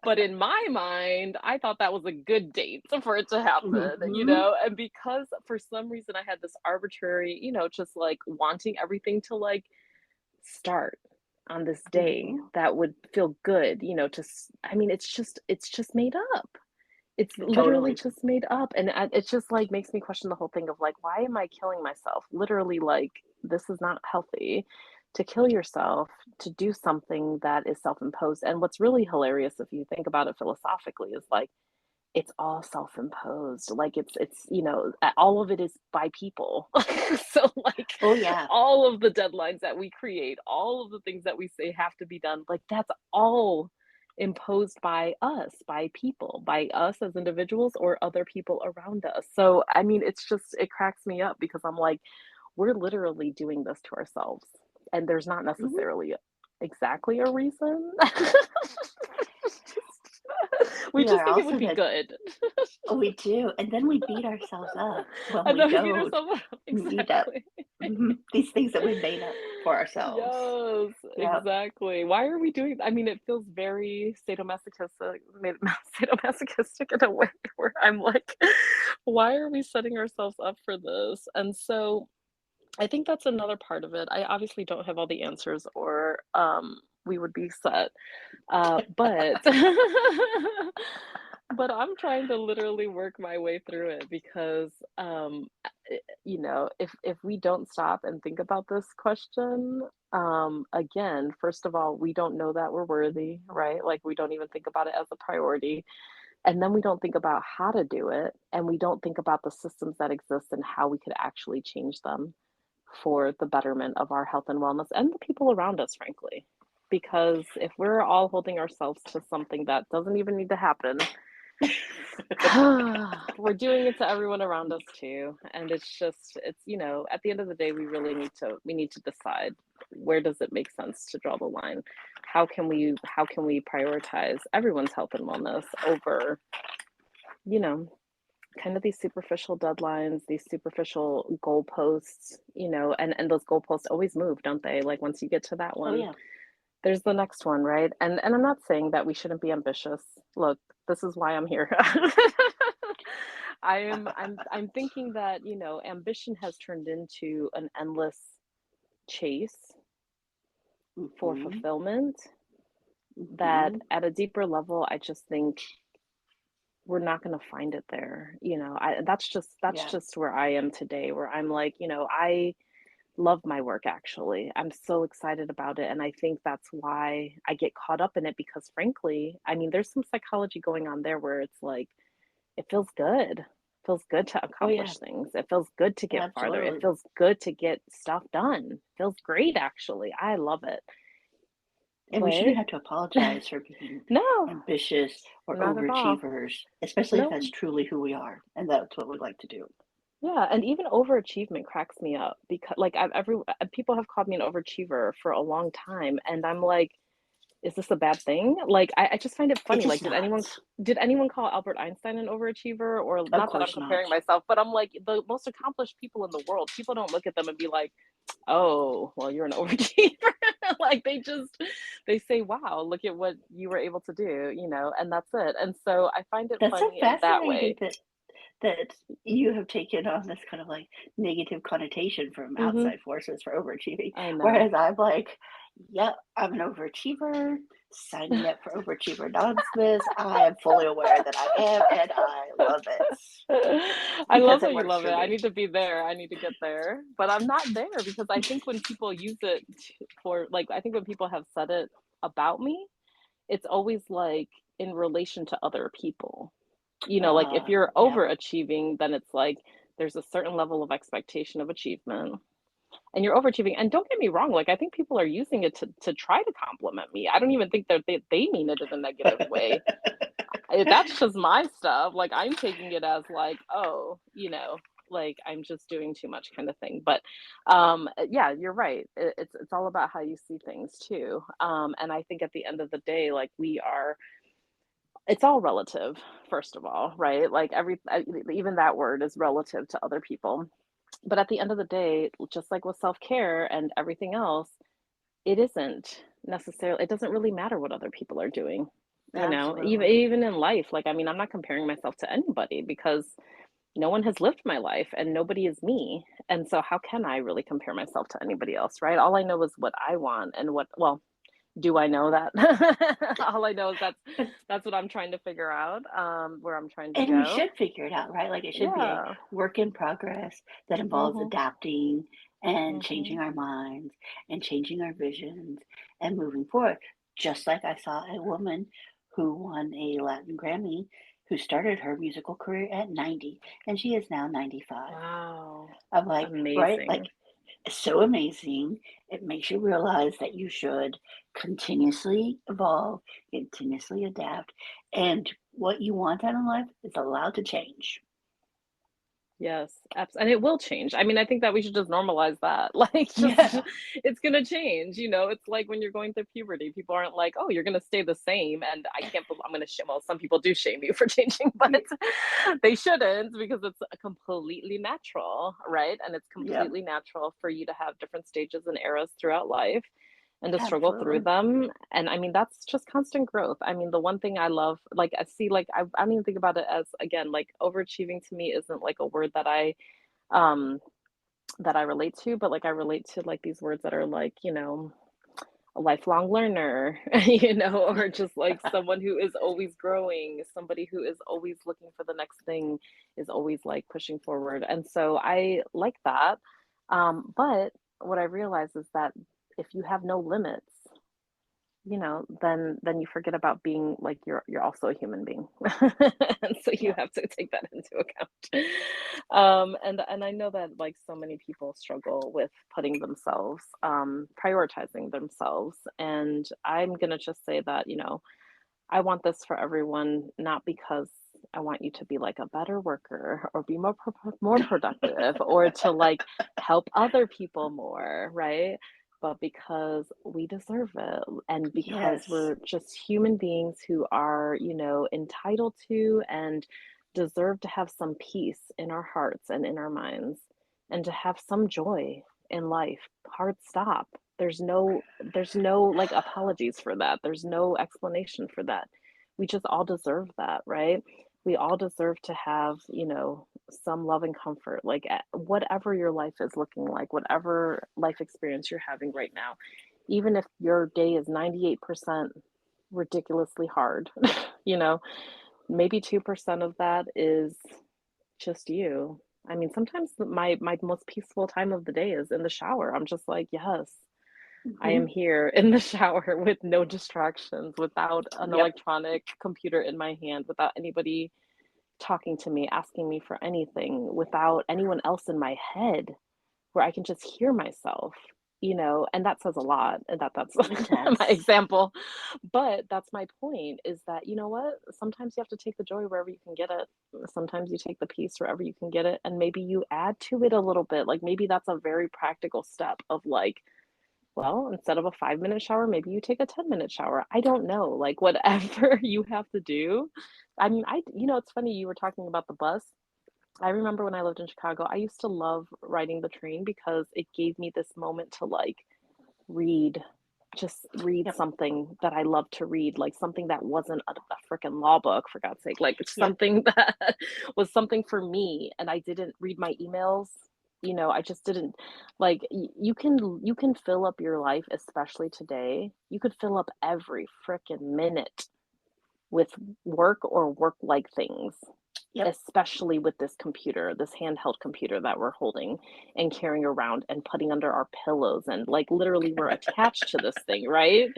But in my mind, I thought that was a good date for it to happen, Hmm. and because for some reason I had this arbitrary, just like wanting everything to like start on this day Hmm. that would feel good, I mean, it's just made up. It's literally Totally. just made up, and it just, like, makes me question the whole thing of, like, why am I killing myself? Literally, like, this is not healthy to kill yourself to do something that is self-imposed, and what's really hilarious if you think about it philosophically is, like, it's all self-imposed, like, all of it is by people. So, like, Oh yeah. all of the deadlines that we create, all of the things that we say have to be done, like, that's all imposed by us, by people, by us as individuals or other people around us. So, I mean, it cracks me up because I'm like, we're literally doing this to ourselves, and there's not Hmm. necessarily exactly a reason. We We just are think it would also be the good. we do, and then we beat ourselves up when And we then we beat don't ourselves up. meet up. Exactly. These things that we made up for ourselves. Yes, Yep. exactly. Why are we doing I mean, it feels very sadomasochistic sadomasochistic in a way where I'm like, "Why are we setting ourselves up for this?" And so I think that's another part of it. I obviously don't have all the answers or we would be set. But but I'm trying to literally work my way through it because if we don't stop and think about this question, again, first of all, we don't know that we're worthy, right? Like we don't even think about it as a priority. And then we don't think about how to do it, and we don't think about the systems that exist and how we could actually change them for the betterment of our health and wellness and the people around us, frankly. Because if we're all holding ourselves to something that doesn't even need to happen, we're doing it to everyone around us too. And at the end of the day, we need to decide, where does it make sense to draw the line? How can we prioritize everyone's health and wellness over, you know, kind of these superficial deadlines, these superficial goalposts, and those goalposts always move, don't they? Like once you get to that Oh one, yeah. there's the next one, right? And I'm not saying that we shouldn't be ambitious. Look, this is why I'm here. I'm thinking that, ambition has turned into an endless chase for Mhm. fulfillment that Mhm. at a deeper level, I just think we're not going to find it there. That's Yeah. just where I am today, where I'm like, I love my work actually. I'm so excited about it, and I think that's why I get caught up in it because frankly, I mean, there's some psychology going on there where it's like it feels good. It feels good to Oh yeah. accomplish things. It feels good to get farther. It Absolutely. feels good to get stuff done. It feels great actually. I love it. And we shouldn't But have to apologize for being no, ambitious or not at all. overachievers, especially if that's No. truly who we are and that's what we like to do. Yeah, and even overachievement cracks me up because like people have called me an overachiever for a long time and I'm like, is this a bad thing? Like I just find it It funny. Like is not. did anyone call Albert Einstein an overachiever? Or Of not that I'm course not. comparing myself, but I'm like the most accomplished people in the world. People don't look at them and be like, "Oh, well, you're an overachiever." Like they say, "Wow, look at what you were able to do," and that's it. And so I find it That's so funny in that fascinating way. that you have taken on this kind of like negative connotation from Mhm. outside forces for overachieving. I know. Whereas I'm like, yep, I'm an overachiever. Sign me up for Overachiever Anonymous. I am fully aware that I am, and I love it I love because that it you works love it. for I me. need to be there. I need to get there. But I'm not there because I think when people use it for like I think when people have said it about me, it's always like in relation to other people. Like if you're Yeah. overachieving, then it's like there's a certain level of expectation of achievement and you're overachieving. And don't get me wrong, like I think people are using it to try to compliment me. I don't even think that they mean it in a negative way. That's just my stuff. Like I'm taking it as like, oh, like I'm just doing too much kind of thing. But yeah, you're right. It's all about how you see things too. And I think at the end of the day, like it's all relative, first of all, right? Like even that word is relative to other people. But at the end of the day, just like with self-care and everything else, it doesn't really matter what other people are doing. Even Absolutely. even in life, like I mean, I'm not comparing myself to anybody because no one has lived my life and nobody is me. And so how can I really compare myself to anybody else, right? All I know is what I want and do I know that? All I know is But that's what I'm trying to figure out, where I'm trying to and we go. should figure it out, right? Like it should be a Yeah. work in progress that involves Mhm. adapting and changing Mhm. our minds and changing our visions and moving forward. Just like I saw a woman who won a Latin Grammy who started her musical career at 90 and she is now 95. Wow. I'm like, right? Like Amazing. it's so amazing. It makes you realize that you should continuously evolve, continuously adapt, and what you want out of life is allowed to change. Yes, and it will change. I mean, I think that we should just normalize that. Like, just Yeah. it's gonna change. It's like when you're going through puberty. People aren't like, "Oh, you're gonna stay the same." And I can't. I'm gonna shame. Well, some people do shame you for changing, but Y- they shouldn't because it's a completely natural, right? And it's Yeah, completely natural for you to have different stages and eras throughout life and to struggle through absolutely. them. And I mean, that's just constant growth. I mean, the one thing I love, like I see, like I don't even think about it as again, like overachieving to me isn't like a word that um that I relate to, but like I relate to like these words that are like, a lifelong learner, or just like someone who is always growing, somebody who is always looking for the next thing, is always like pushing forward. And so I like that. But what I realize is that if you have no limits, then you forget about being like you're also a human being. And so you Yeah. have to take that into account. And I know that like so many people struggle with putting themselves, prioritizing themselves. And I'm gonna just say that, I want this for everyone, not because I want you to be like a better worker or be more productive or to like help other people more, right? But because we deserve it and because Yes. we're just human beings who are, entitled to and deserve to have some peace in our hearts and in our minds and to have some joy in life. Hard stop. There's no like apologies for that. There's no explanation for that. We just all deserve that, right? We all deserve to have, some love and comfort, like whatever your life is looking like, whatever life experience you're having right now. Even if your day is 98% ridiculously hard, you know, maybe 2% of that is just you. I mean, sometimes my most peaceful time of the day is in the shower. I'm just like, yes, I am Hmm. here in the shower with no distractions, without an Yep. electronic computer in my hand, without anybody talking to me, asking me for anything, without anyone else in my head, where I can just hear myself, and that says a lot, and that's It my does. example. But that's my point, is that, you know what? Sometimes you have to take the joy wherever you can get it. Sometimes you take the peace wherever you can get it, and maybe you add to it a little bit. Like maybe that's a very practical step of like, well, instead of a 5-minute shower, maybe you take a 10-minute shower. I don't know, like whatever you have to do. I mean, it's funny you were talking about the bus. I remember when I lived in Chicago, I used to love riding the train because it gave me this moment to like read, just read Yep. something that I love to read, like something that wasn't a freaking law book, for God's sake, like it's Yep. something that was something for me. And I didn't read my emails. I just didn't like you can fill up your life, especially today. You could fill up every freaking minute with work or work like things, Yep. especially with this computer, this handheld computer that we're holding and carrying around and putting under our pillows. And like literally, we're attached to this thing, right?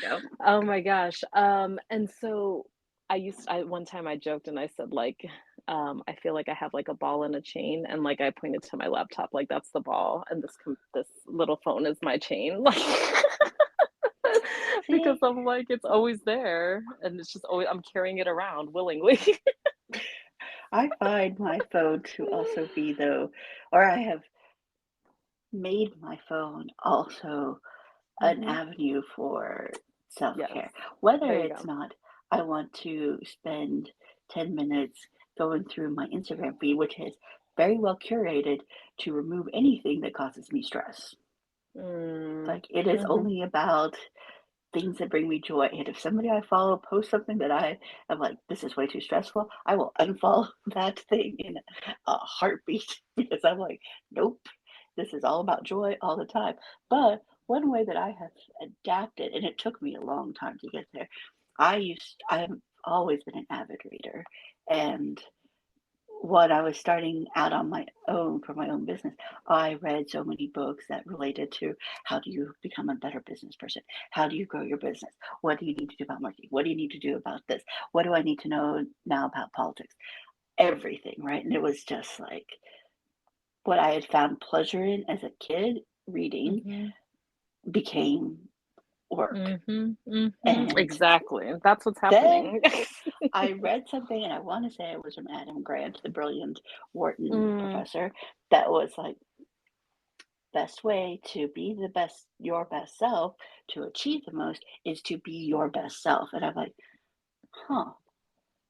Yep. Oh my gosh. And so one time I joked and I said, like, I feel like I have like a ball and a chain, and like I pointed to my laptop, like that's the ball, and this little phone is my chain. Like, because See, I'm like, it's always there, and it's just always I'm carrying it around willingly. I find my phone to also be though, or I have made my phone also an Hmm. avenue for Yes, self-care. Whether there you it's go. not, I want to spend 10 minutes going through my Instagram feed, which is very well curated to remove anything that causes me stress. Mm, Like it is mhm. only about things that bring me joy. And if somebody I follow posts something that I am like, this is way too stressful, I will unfollow that thing in a heartbeat because I'm like, nope, this is all about joy all the time. But one way that I have adapted, and it took me a long time to get there, I've always been an avid reader. And when I was starting out on my own for my own business, I read so many books that related to how do you become a better business person? How do you grow your business? What do you need to do about marketing? What do you need to do about this? What do I need to know now about politics? Everything, right? And it was just like what I had found pleasure in as a kid reading Mhm. became work. Mhm. Mhm. And Exactly. That's what's then happening. I read something, and I want to say it was from Adam Grant, the brilliant Wharton Mm, professor, that was like, best way to be the best, your best self, to achieve the most is to be your best self. And I'm like, huh.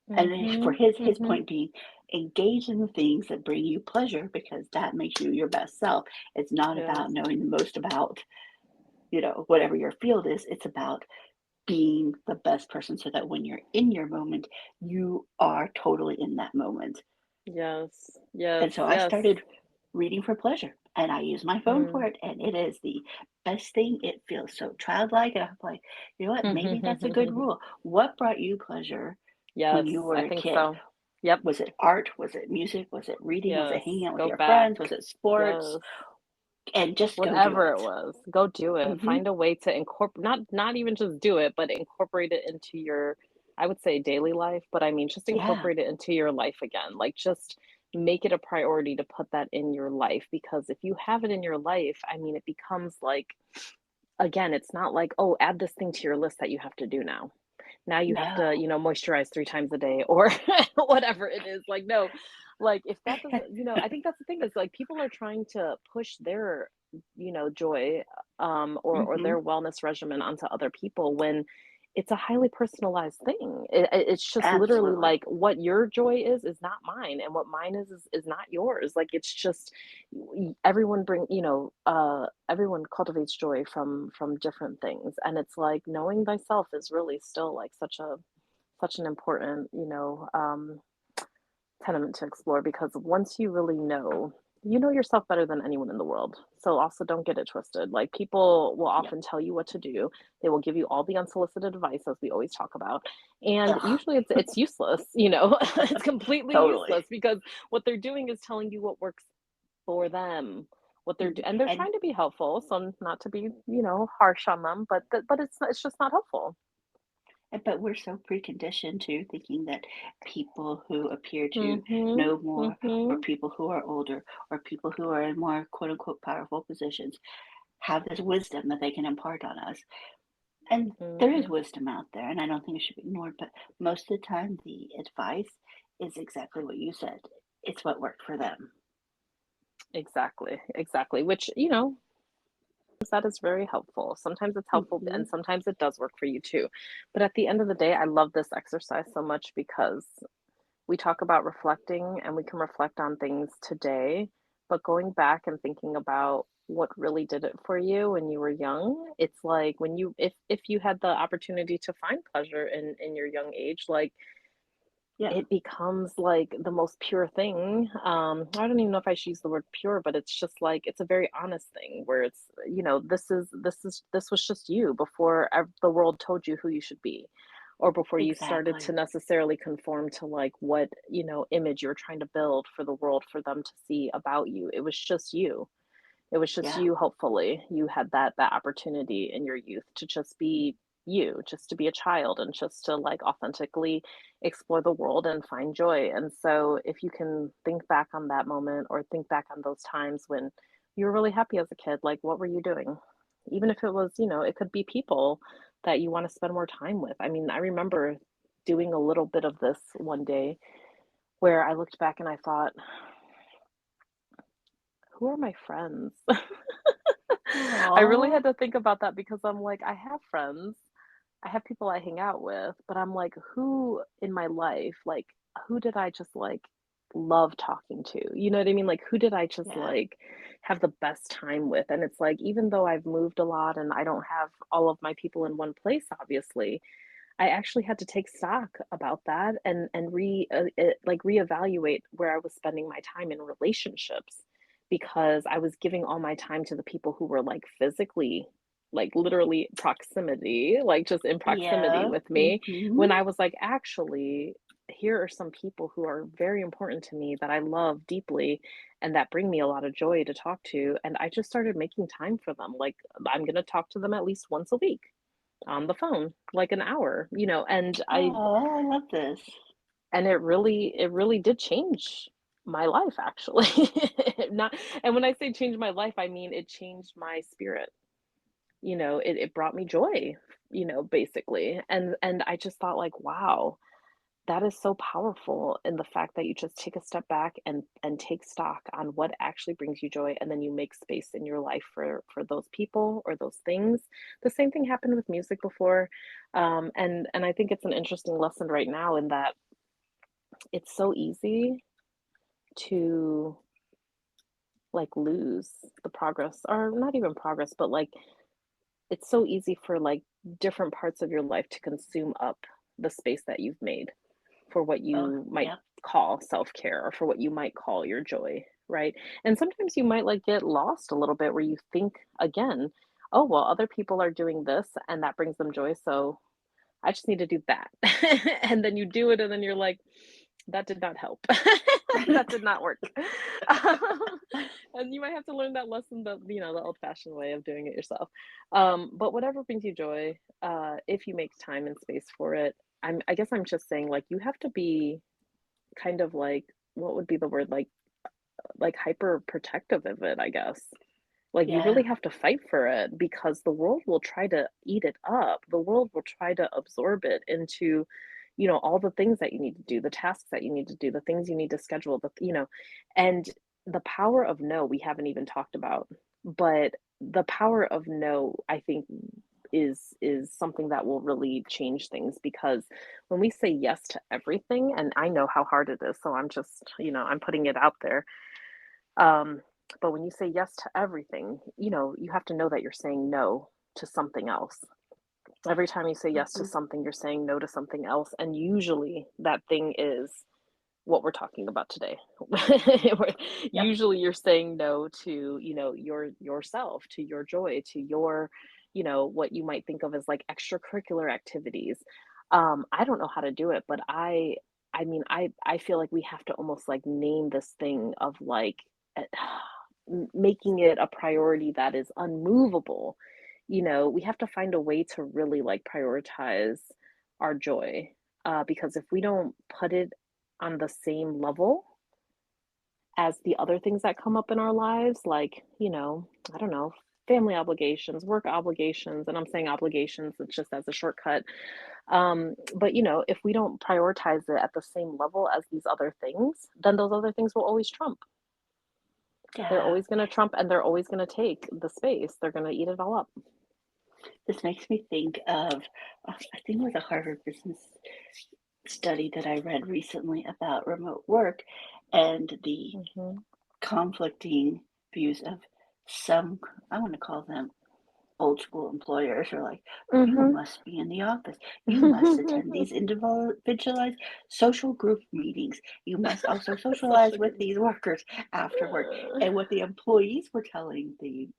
And then for mhm. his Mhm. point being, engage in the things that bring you pleasure because that makes you your best self. It's not Yes. about knowing the most about, whatever your field is. It's about being the best person so that when you're in your moment, you are totally in that moment. Yes. And Yes. so I Yes. started reading for pleasure. and I use my phone for Mm. it, and it is the best thing. It feels so childlike, and I'm like, you know what? Maybe that's a good rule. What brought you pleasure when Yes, you were I a think kid? so. Yep. Was it art? Was it music? Was it reading? Was it Yes. hanging out with Go your back. friends? Was it sports? Yes. And just go do Whatever it it. was, go do it. Hmm. Find a way to incorporate, not even just do it, but incorporate it into your, I would say, daily life, but I mean, just Yeah. incorporate it into your life again. Like, just make it a priority to put that in your life, because if you have it in your life, I mean, it becomes like, again, it's not like, "Oh, add this thing to your list that you have to do now." Now you have to, No. moisturize 3 times a day or whatever it is. Like, no, like, if that doesn't, I think that's the thing, is like people are trying to push their, joy, or Hmm. their wellness regimen onto other people when it's a highly personalized thing. It's just literally Absolutely. like what your joy is not mine, and what mine is not yours. Like, it's just everyone everyone cultivates joy from different things, and it's like knowing thyself is really still like such an important, tenement to explore, because once you really know yourself better than anyone in the world. So also don't get it twisted. Like, people will Yep. often tell you what to do. They will give you all the unsolicited advice, as we always talk about. And Ugh, usually it's useless. It's completely totally. useless, because what they're doing is telling you what works for them. Mhm. And they're And trying to be helpful, so not to be, harsh on them, but it's just not helpful. but we're so preconditioned to thinking that people who appear to Mhm. know more, or Mhm. people who are older, or people who are in more quote unquote powerful positions have this wisdom that they can impart on us. And there is Mhm. wisdom out there, and I don't think it should be ignored, but most of the time the advice is exactly what you said. It's what worked for them. Exactly, exactly, which, that is very helpful. Sometimes it's helpful, Hmm. and sometimes it does work for you too. But at the end of the day, I love this exercise so much, because we talk about reflecting, and we can reflect on things today, but going back and thinking about what really did it for you when you were young, it's like when if you had the opportunity to find pleasure in your young age, like, Yeah. it becomes like the most pure thing. I don't even know if I should use the word pure, but it's just like it's a very honest thing where it's, this was just you before the world told you who you should be, or before you started to Exactly. necessarily conform to like what, image you're trying to build for the world for them to see about you. It was just you. It was just Yeah. you, hopefully. You had that opportunity in your youth to just be you, just to be a child, and just to, like, authentically explore the world and find joy, and so if you can think back on that moment, or think back on those times when you were really happy as a kid, like, what were you doing? Even if it was, it could be people that you wanna spend more time with. I mean, I remember doing a little bit of this one day where I looked back and I thought, "Who are my friends?" I really Aw. had to think about that, because I'm like, I have friends, I have people I hang out with, but I'm like, who in my life, like, who did I just like love talking to? You know what I mean? Like, who did I just Yeah. like have the best time with? And it's like, even though I've moved a lot and I don't have all of my people in one place, obviously, I actually had to take stock about that, and like reevaluate where I was spending my time in relationships, because I was giving all my time to the people who were like physically, like literally proximity, like just in proximity Yeah. with me, when Mhm. I was like, actually, here are some people who are very important to me that I love deeply and that bring me a lot of joy to talk to. And I just started making time for them. Like, I'm going to talk to them at least once a week on the phone, like an hour, Oh, I love this. and it really did change my life, actually. Not And when I say change my life, I mean it changed my spirit. It brought me joy, basically. And I just thought like, wow, that is so powerful in the fact that you just take a step back and take stock on what actually brings you joy, and then you make space in your life for those people or those things. The same thing happened with music before, and I think it's an interesting lesson right now in that it's so easy to like lose the progress, or not even progress, but like it's so easy for like different parts of your life to consume up the space that you've made for what Oh, you might yep. call self-care, or for what you might call your joy. right? And sometimes you might like get lost a little bit where you think again, oh, well, other people are doing this and that brings them joy. So I just need to do that. And then you do it and then you're like, that did not help. That did not work. And you might have to learn that lesson the old-fashioned way of doing it yourself. But whatever brings you joy, if you make time and space for it, I guess I'm just saying, like, you have to be kind of like, what would be the word? Like hyper protective of it, I guess. Like, you Yeah, really have to fight for it because the world will try to eat it up. The world will try to absorb it into, all the things that you need to do, the tasks that you need to do, the things you need to schedule, and the power of no, we haven't even talked about. But the power of no, I think is something that will really change things because when we say yes to everything, and I know how hard it is, so I'm just, I'm putting it out there. um, but when you say yes to everything, you have to know that you're saying no to something else. Every time you say yes to mhm, something, you're saying no to something else. And usually that thing is what we're talking about today. yep. Usually you're saying no to, yourself, to your joy, to your, what you might think of as like extracurricular activities. I don't know how to do it, but I mean, I feel like we have to almost like name this thing of like eh, making it a priority that is unmovable. We have to find a way to really like prioritize our joy. Because if we don't put it on the same level as the other things that come up in our lives, like, I don't know, family obligations, work obligations, and I'm saying obligations, it's just as a shortcut. But if we don't prioritize it at the same level as these other things, then those other things will always trump. They're Yeah. always going to trump and they're always going to take the space. They're going to eat it all up. This makes me think of, I think it was a Harvard Business study that I read recently about remote work and the Mhm. conflicting views of some, I want to call them old school employers, are like, you Mhm. must be in the office. You must attend these individualized social group meetings. You must also socialize Social with group. these workers afterward. And what the employees were telling the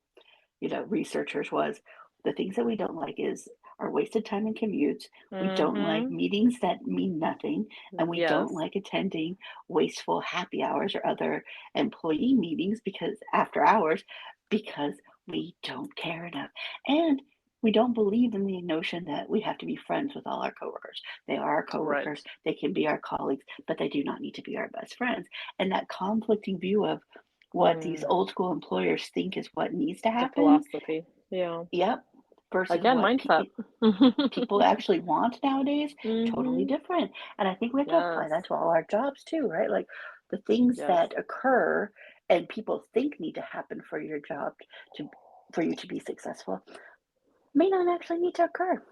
researchers was the things that we don't like is our wasted time and commutes. We don't like Mhm. meetings that mean nothing, and we don't Yes. like attending wasteful happy hours or other employee meetings because after hours, because we don't care enough. And we don't believe in the notion that we have to be friends with all our coworkers. They are our Right. coworkers, they can be our colleagues, but they do not need to be our best friends. And that conflicting view of what these Mm. old school employers think is what needs to The happen. philosophy. Yeah. Yep. Versus Again, what mindset. people actually want nowadays, totally Mhm. different. And I think we have to apply Yes. that to all our jobs too, right? Like the things Yes. that occur and people think need to happen for your job to for you to be successful may not actually need to occur.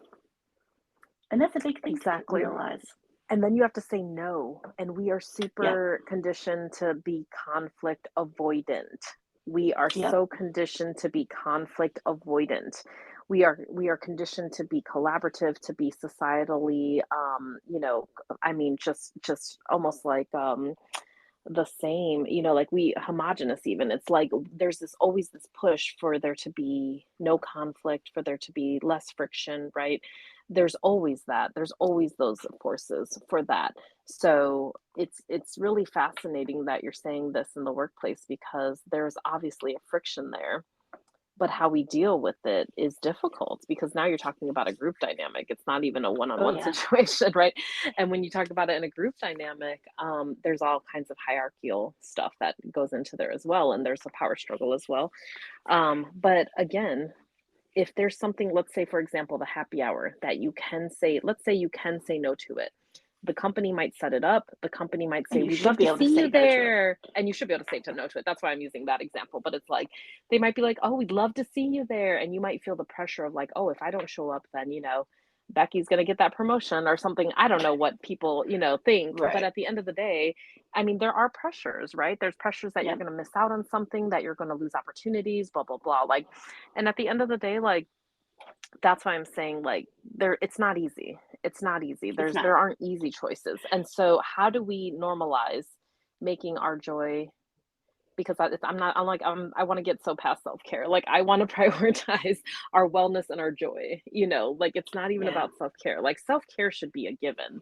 And that's a big thing to Exactly. realize. And then you have to say no, and we are Yep. super conditioned to be conflict avoidant. We are Yep. so conditioned to be conflict avoidant. We are conditioned to be collaborative, to be societally, I mean, just almost like the same, like we homogenous even. It's like there's this always this push for there to be no conflict, for there to be less friction, right? There's always that. There's always those forces for that. So it's really fascinating that you're saying this in the workplace because there's obviously a friction there, but how we deal with it is difficult because now you're talking about a group dynamic. It's not even a Oh one-on-one yeah. situation, right? And when you talk about it in a group dynamic, there's all kinds of hierarchical stuff that goes into there as well, and there's a power struggle as well. But again, if there's something, let's say, for example, the happy hour that you can say, let's say you can say no to it. The company might set it up. The company might And say, you "We'd should love be to able to see say you no to it. there." And you should be able to say to no to it. That's why I'm using that example. But it's like, they might be like, "Oh, we'd love to see you there." And you might feel the pressure of like, "Oh, if I don't show up, then, Becky's going to get that promotion or something." I don't know what people, think. But Right. at the end of the day, I mean, there are pressures, right? There's pressures that you're Yep. going to miss out on something, that you're going to lose opportunities, blah, blah, blah. Like, and at the end of the day, like, that's why I'm saying, like, it's not easy. It's not easy. It's not. There aren't easy choices. And so how do we normalize making our joy because I'm not, I'm like, I want to get so past self-care. Like I want to prioritize our wellness and our joy, like it's not even Yeah. about self-care. Like self-care should be a given.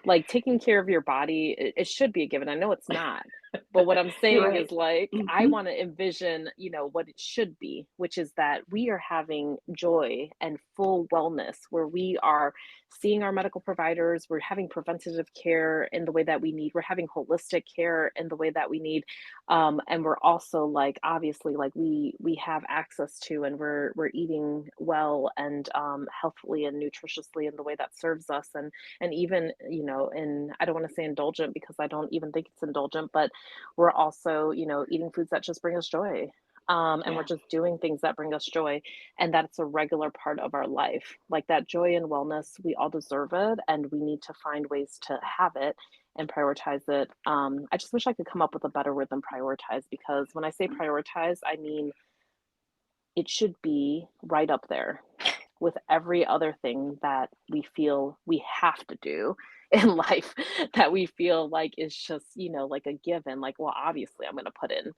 Like, taking care of your body, it should be a given. I know it's not, but what I'm You're saying is, right. like, I Mhm. wanna envision, what it should be, which is that we are having joy and full wellness, where we are seeing our medical providers, we're having preventative care in the way that we need, we're having holistic care in the way that we need, and we're also, like, obviously, like, we have access to and we're eating well and, healthfully and nutritiously in the way that serves us, and even and I don't want to say indulgent because I don't even think it's indulgent, but we're also eating foods that just bring us joy, and we're Yeah. just doing things that bring us joy, and that's a regular part of our life. Like that joy and wellness, we all deserve it, and we need to find ways to have it and prioritize it. I just wish I could come up with a better word than prioritize, because when I say prioritize, I mean it should be right up there with every other thing that we feel we have to do in life, that we feel like is just, like a given. Like, well, obviously I'm going to put in,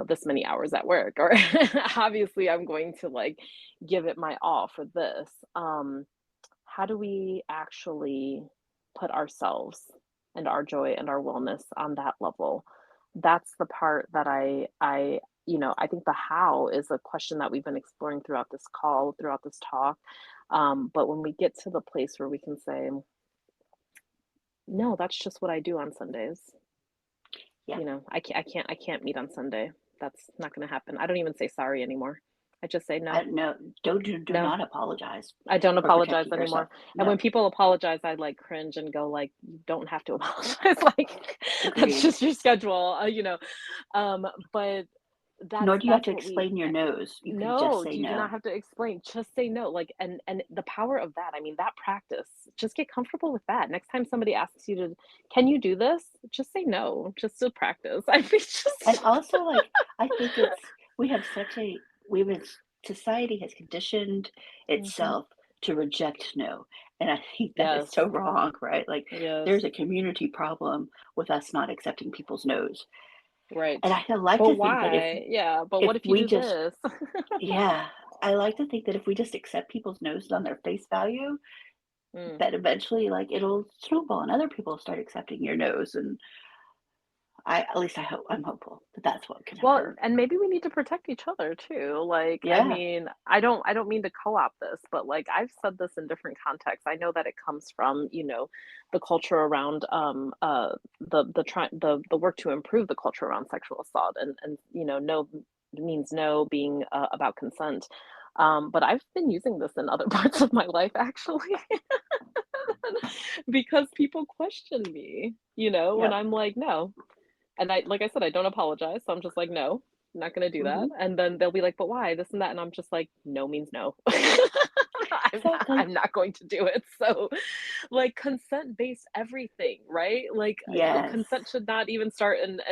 this many hours at work, or obviously I'm going to like give it my all for this. How do we actually put ourselves and our joy and our wellness on that level? That's the part that I think the how is a question that we've been exploring throughout this call, throughout this talk. But when we get to the place where we can say, no, that's just what I do on Sundays. Yeah. I can't meet on Sunday. That's not going to happen. I don't even say sorry anymore. I just say I no. no, do No, not apologize I don't for apologize protecting anymore. yourself. And when No. people apologize, I like cringe and go like, "You don't have to apologize." Like that's Agreed. just your schedule, but Nor do you have that's to what we explain your no's. You can just no, say you do not no. have to explain. Just say no. Like and the power of that. I mean, that practice. Just get comfortable with that. Next time somebody asks you to, "Can you do this?" Just say no. Just to practice. I mean, And just also, like, I think we have such a we have society has conditioned Mhm. itself to reject no. And I think that is Yes. so wrong, right? Like, Yes. there's a community problem with us not accepting people's no's. Right. And I like But to think that why? Yeah, but if what if you we do just this? yeah, I like to think that if we just accept people's no's on their face value, Mm. that eventually, like, it'll snowball and other people start accepting your no's. And at least I'm hopeful that that's what can Well, occur. and maybe we need to protect each other too. Like, I Yeah. mean, I don't mean to co-opt this, but like I've said this in different contexts. I know that it comes from, the culture around the work to improve the culture around sexual assault, and no means no, being about consent. But I've been using this in other parts of my life actually, because people question me, when Yep. I'm like, no. And like I said, I don't apologize, so I'm just like, "No, I'm not gonna do that." Mhm. And then they'll be like, "But why? This and that." And I'm just like, "No means no." I'm not Exactly. I'm not going to do it. So, like, consent-based everything, right? Like, Yes. consent should not even start and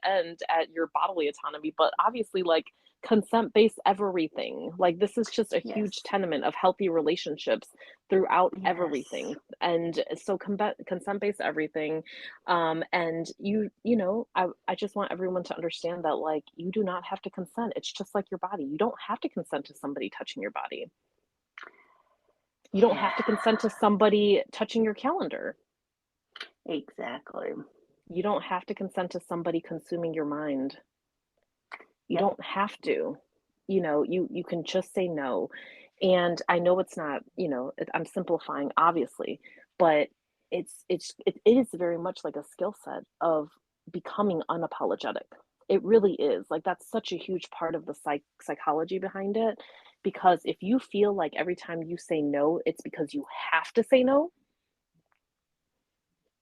end at your bodily autonomy, but obviously, like, consent-based everything. Like, this is just a huge Yes. tenement of healthy relationships throughout Yes. everything. And so consent-based everything, and I just want everyone to understand that, like, you do not have to consent. It's just like your body. You don't have to consent to somebody touching your body. You don't Yeah. have to consent to somebody touching your calendar. Exactly. You don't have to consent to somebody consuming your mind. You Yep. don't have to. You can just say no. And I know it's not, I'm simplifying obviously, but it is very much like a skill set of becoming unapologetic. It really is. Like that's such a huge part of the psychology behind it, because if you feel like every time you say no, it's because you have to say no,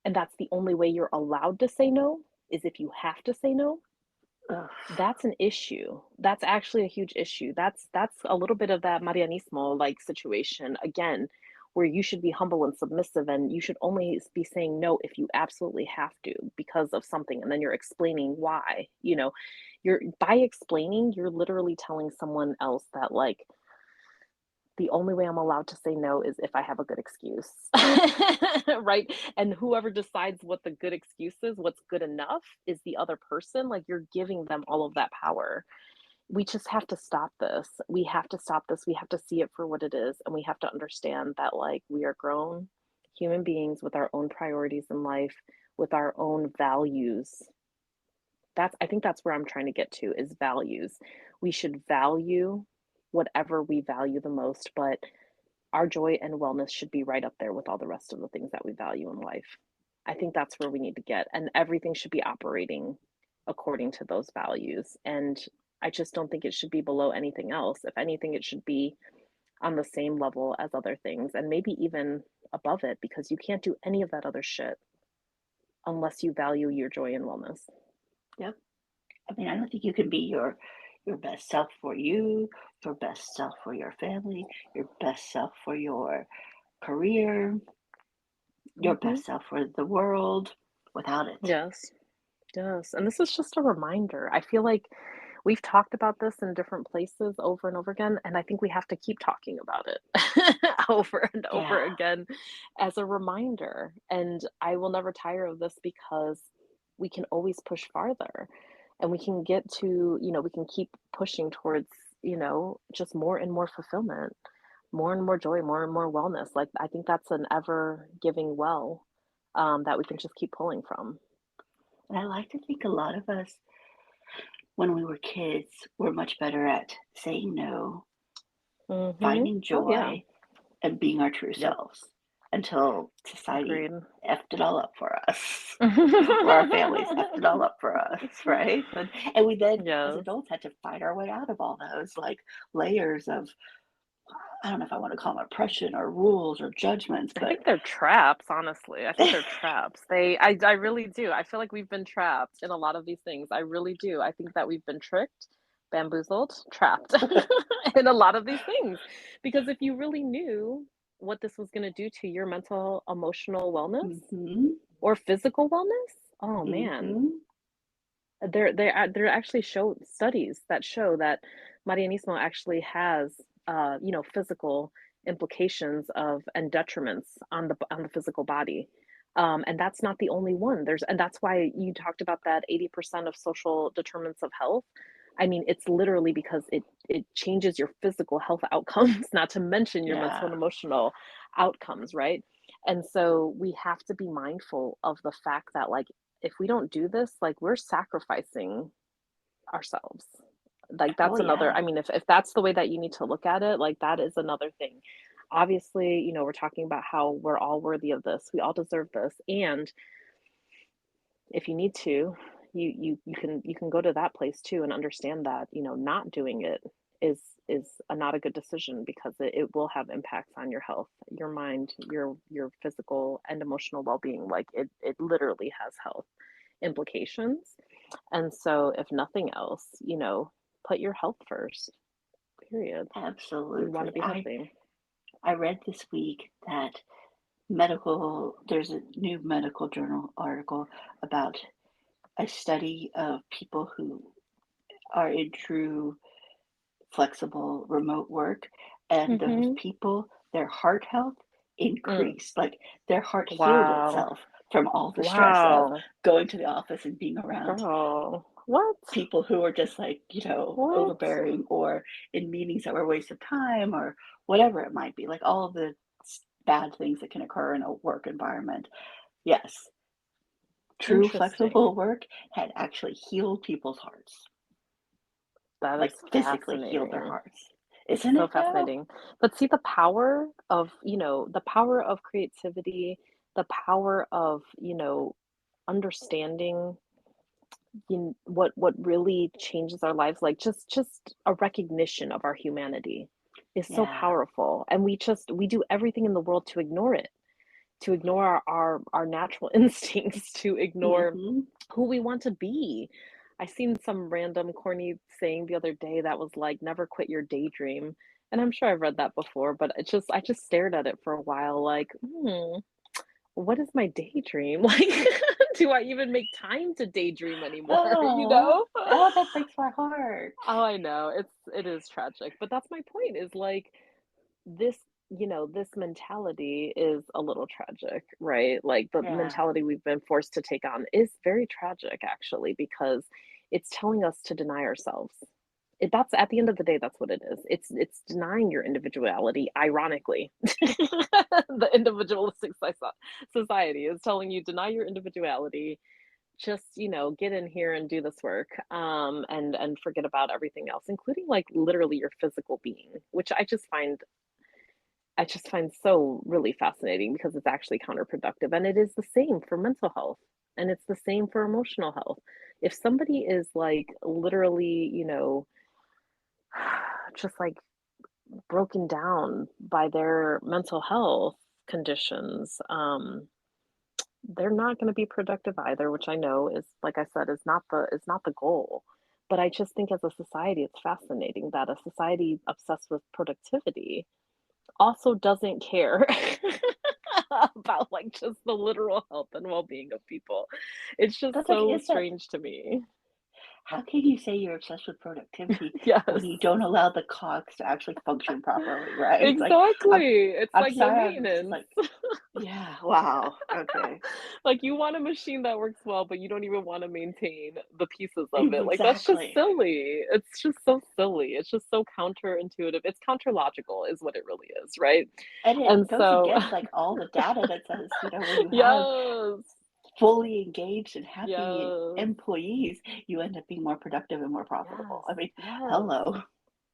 and that's the only way you're allowed to say no is if you have to say no, Ugh. that's an issue. That's actually a huge issue. That's a little bit of that Marianismo like situation again, where you should be humble and submissive, and you should only be saying no if you absolutely have to because of something, and then you're explaining why. You're by explaining, you're literally telling someone else that like The only way I'm allowed to say no is if I have a good excuse, right? And whoever decides what the good excuse is, what's good enough, is the other person. Like, you're giving them all of that power. We just have to stop this. We have to stop this. We have to see it for what it is, and we have to understand that, like, we are grown human beings with our own priorities in life, with our own values. That's I think that's where I'm trying to get to, is values. We should value whatever we value the most, but our joy and wellness should be right up there with all the rest of the things that we value in life. I think that's where we need to get, and everything should be operating according to those values. And I just don't think it should be below anything else. If anything, it should be on the same level as other things, and maybe even above it, because you can't do any of that other shit unless you value your joy and wellness. Yep. I mean, I don't think you can be your best self for you, your best self for your family, your best self for your career, your Hmm. best self for the world without it. Yes. Yes, and this is just a reminder. I feel like we've talked about this in different places over and over again, and I think we have to keep talking about it over and Yeah. over again as a reminder. And I will never tire of this, because we can always push farther, and we can get to, we can keep pushing towards, just more and more fulfillment, more and more joy, more and more wellness. Like, I think that's an ever giving well, that we can just keep pulling from. And I like to think a lot of us, when we were kids, were much better at saying no, Hmm. finding Oh, yeah. joy, and being our true Yep. selves until society Agreed. effed it all up for us, or our families effed it all up for us, right? And we then, as Yes. adults, had to fight our way out of all those like layers of, I don't know if I want to call them oppression or rules or judgments, I but think they're traps, honestly. I think they're traps. I really do. I feel like we've been trapped in a lot of these things. I really do. I think that we've been tricked, bamboozled, trapped in a lot of these things. Because if you really knew what this was going to do to your mental, emotional wellness mm-hmm, or physical wellness, oh man, mm-hmm, there actually show studies that show that Marianismo actually has, physical implications of and detriments on the physical body. And that's not the only one. And that's why you talked about that 80% of social determinants of health. I mean, it's literally because it changes your physical health outcomes, not to mention your mental yeah, and emotional outcomes, right? And so we have to be mindful of the fact that, like, if we don't do this, like, we're sacrificing ourselves. Like, oh that's another, yeah, I mean, if that's the way that you need to look at it, like, that is another thing. Obviously, we're talking about how we're all worthy of this. We all deserve this. And if you need to, you can go to that place too and understand that, not doing it is not a good decision, because it will have impacts on your health, your mind, your physical and emotional well-being. Like, it literally has health implications. And so, if nothing else, put your health first, period. We want to absolutely. be healthy. I read this week that there's a new medical journal article about a study of people who are in true flexible remote work, and those Hmm. people, their heart health Mm. increased. Like their heart healed Wow. itself from all the stress of Wow. going to the office and being around Girl. What? people who are just like, What? overbearing, or in meetings that were a waste of time, or whatever it might be. Like all of the bad things that can occur in a work environment. Yes, true Interesting. flexible work had actually healed people's hearts, That is like physically healed their fascinating. hearts. Isn't So it though? fascinating. But see, the power of creativity, the power of, understanding, what really changes our lives, like, just a recognition of our humanity is so Yeah. powerful. And we do everything in the world to ignore it, to ignore our natural instincts, to ignore Mhm. who we want to be. I seen some random corny saying the other day that was like, "Never quit your daydream." And I'm sure I've read that before, but I just stared at it for a while like, what is my daydream? Like, do I even make time to daydream anymore, you Oh, know? oh, that breaks my heart. Oh, I know. It is tragic, but that's my point, is like, this this mentality is a little tragic, right? Like, the Yeah. mentality we've been forced to take on is very tragic, actually, because it's telling us to deny ourselves. That's at the end of the day, that's what it is. It's denying your individuality, ironically. The individualistic society is telling you, deny your individuality, just, get in here and do this work, and forget about everything else, including, like, literally your physical being, which I just find so really fascinating because it's actually counterproductive, and it is the same for mental health, and it's the same for emotional health. If somebody is, like, literally, just, like, broken down by their mental health conditions, they're not gonna be productive either, which I know is, like I said, is not the goal. But I just think as a society, it's fascinating that a society obsessed with productivity also doesn't care about, like, just the literal health and well-being of people. It's just That's like so it's a strange to me. how can you say you're obsessed with productivity when Yes. you don't allow the cogs to actually function properly, right? It's like, I'm Exactly. It's I'm like no sorry, I'm just maintenance. like, yeah, wow, okay. Like, you want a machine that works well, but you don't even wanna maintain the pieces of it. Like, that's just Exactly. silly. It's just so silly. It's just so counterintuitive. It's counterlogical is what it really is, right? And And it goes so against, like, all the data that says, when you have yes. fully engaged and happy Yes. employees, you end up being more productive and more profitable. Yes. I mean, Yes. hello.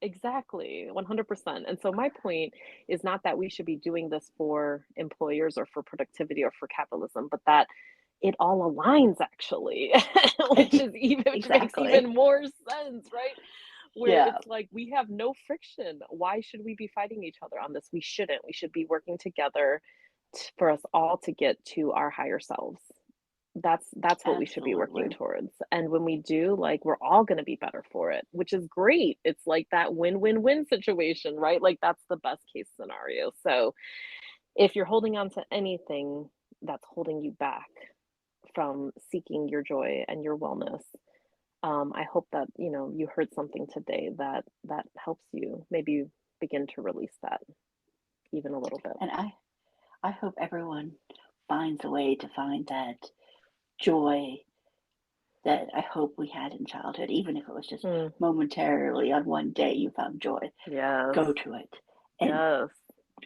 Exactly, 100%. And so my point is not that we should be doing this for employers or for productivity or for capitalism, but that it all aligns actually, which makes even Exactly. more sense, right? Where Yeah, it's like we have no friction. Why should we be fighting each other on this? We shouldn't. We should be working together for us all to get to our higher selves. That's what we should be working absolutely. towards, and when we do, like, we're all gonna be better for it, which is great. It's like that win-win-win situation, right? Like, that's the best case scenario. So, if you're holding on to anything that's holding you back from seeking your joy and your wellness, I hope that, you heard something today that helps you maybe begin to release that even a little bit. And I hope everyone finds a way to find that joy that I hope we had in childhood, even if it was just Mm, momentarily on one day you found joy. yes, Go to it and yes.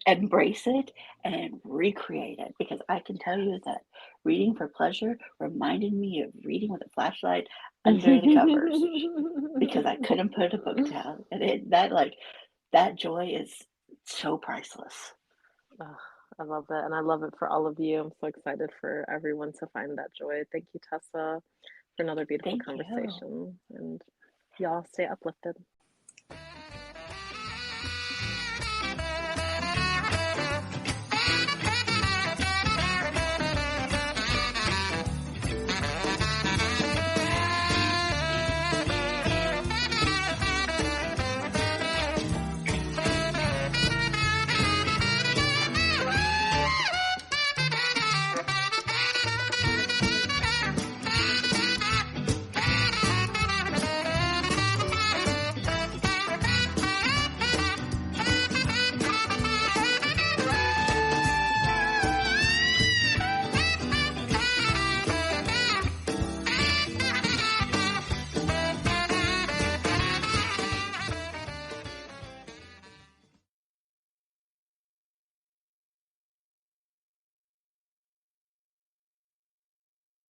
embrace it and recreate it, because I can tell you that reading for pleasure reminded me of reading with a flashlight under the covers because I couldn't put a book down. And that joy is so priceless. Ugh, I love it, and I love it for all of you. I'm so excited for everyone to find that joy. Thank you, Tessa, for another beautiful Thank you. conversation, and y'all stay uplifted.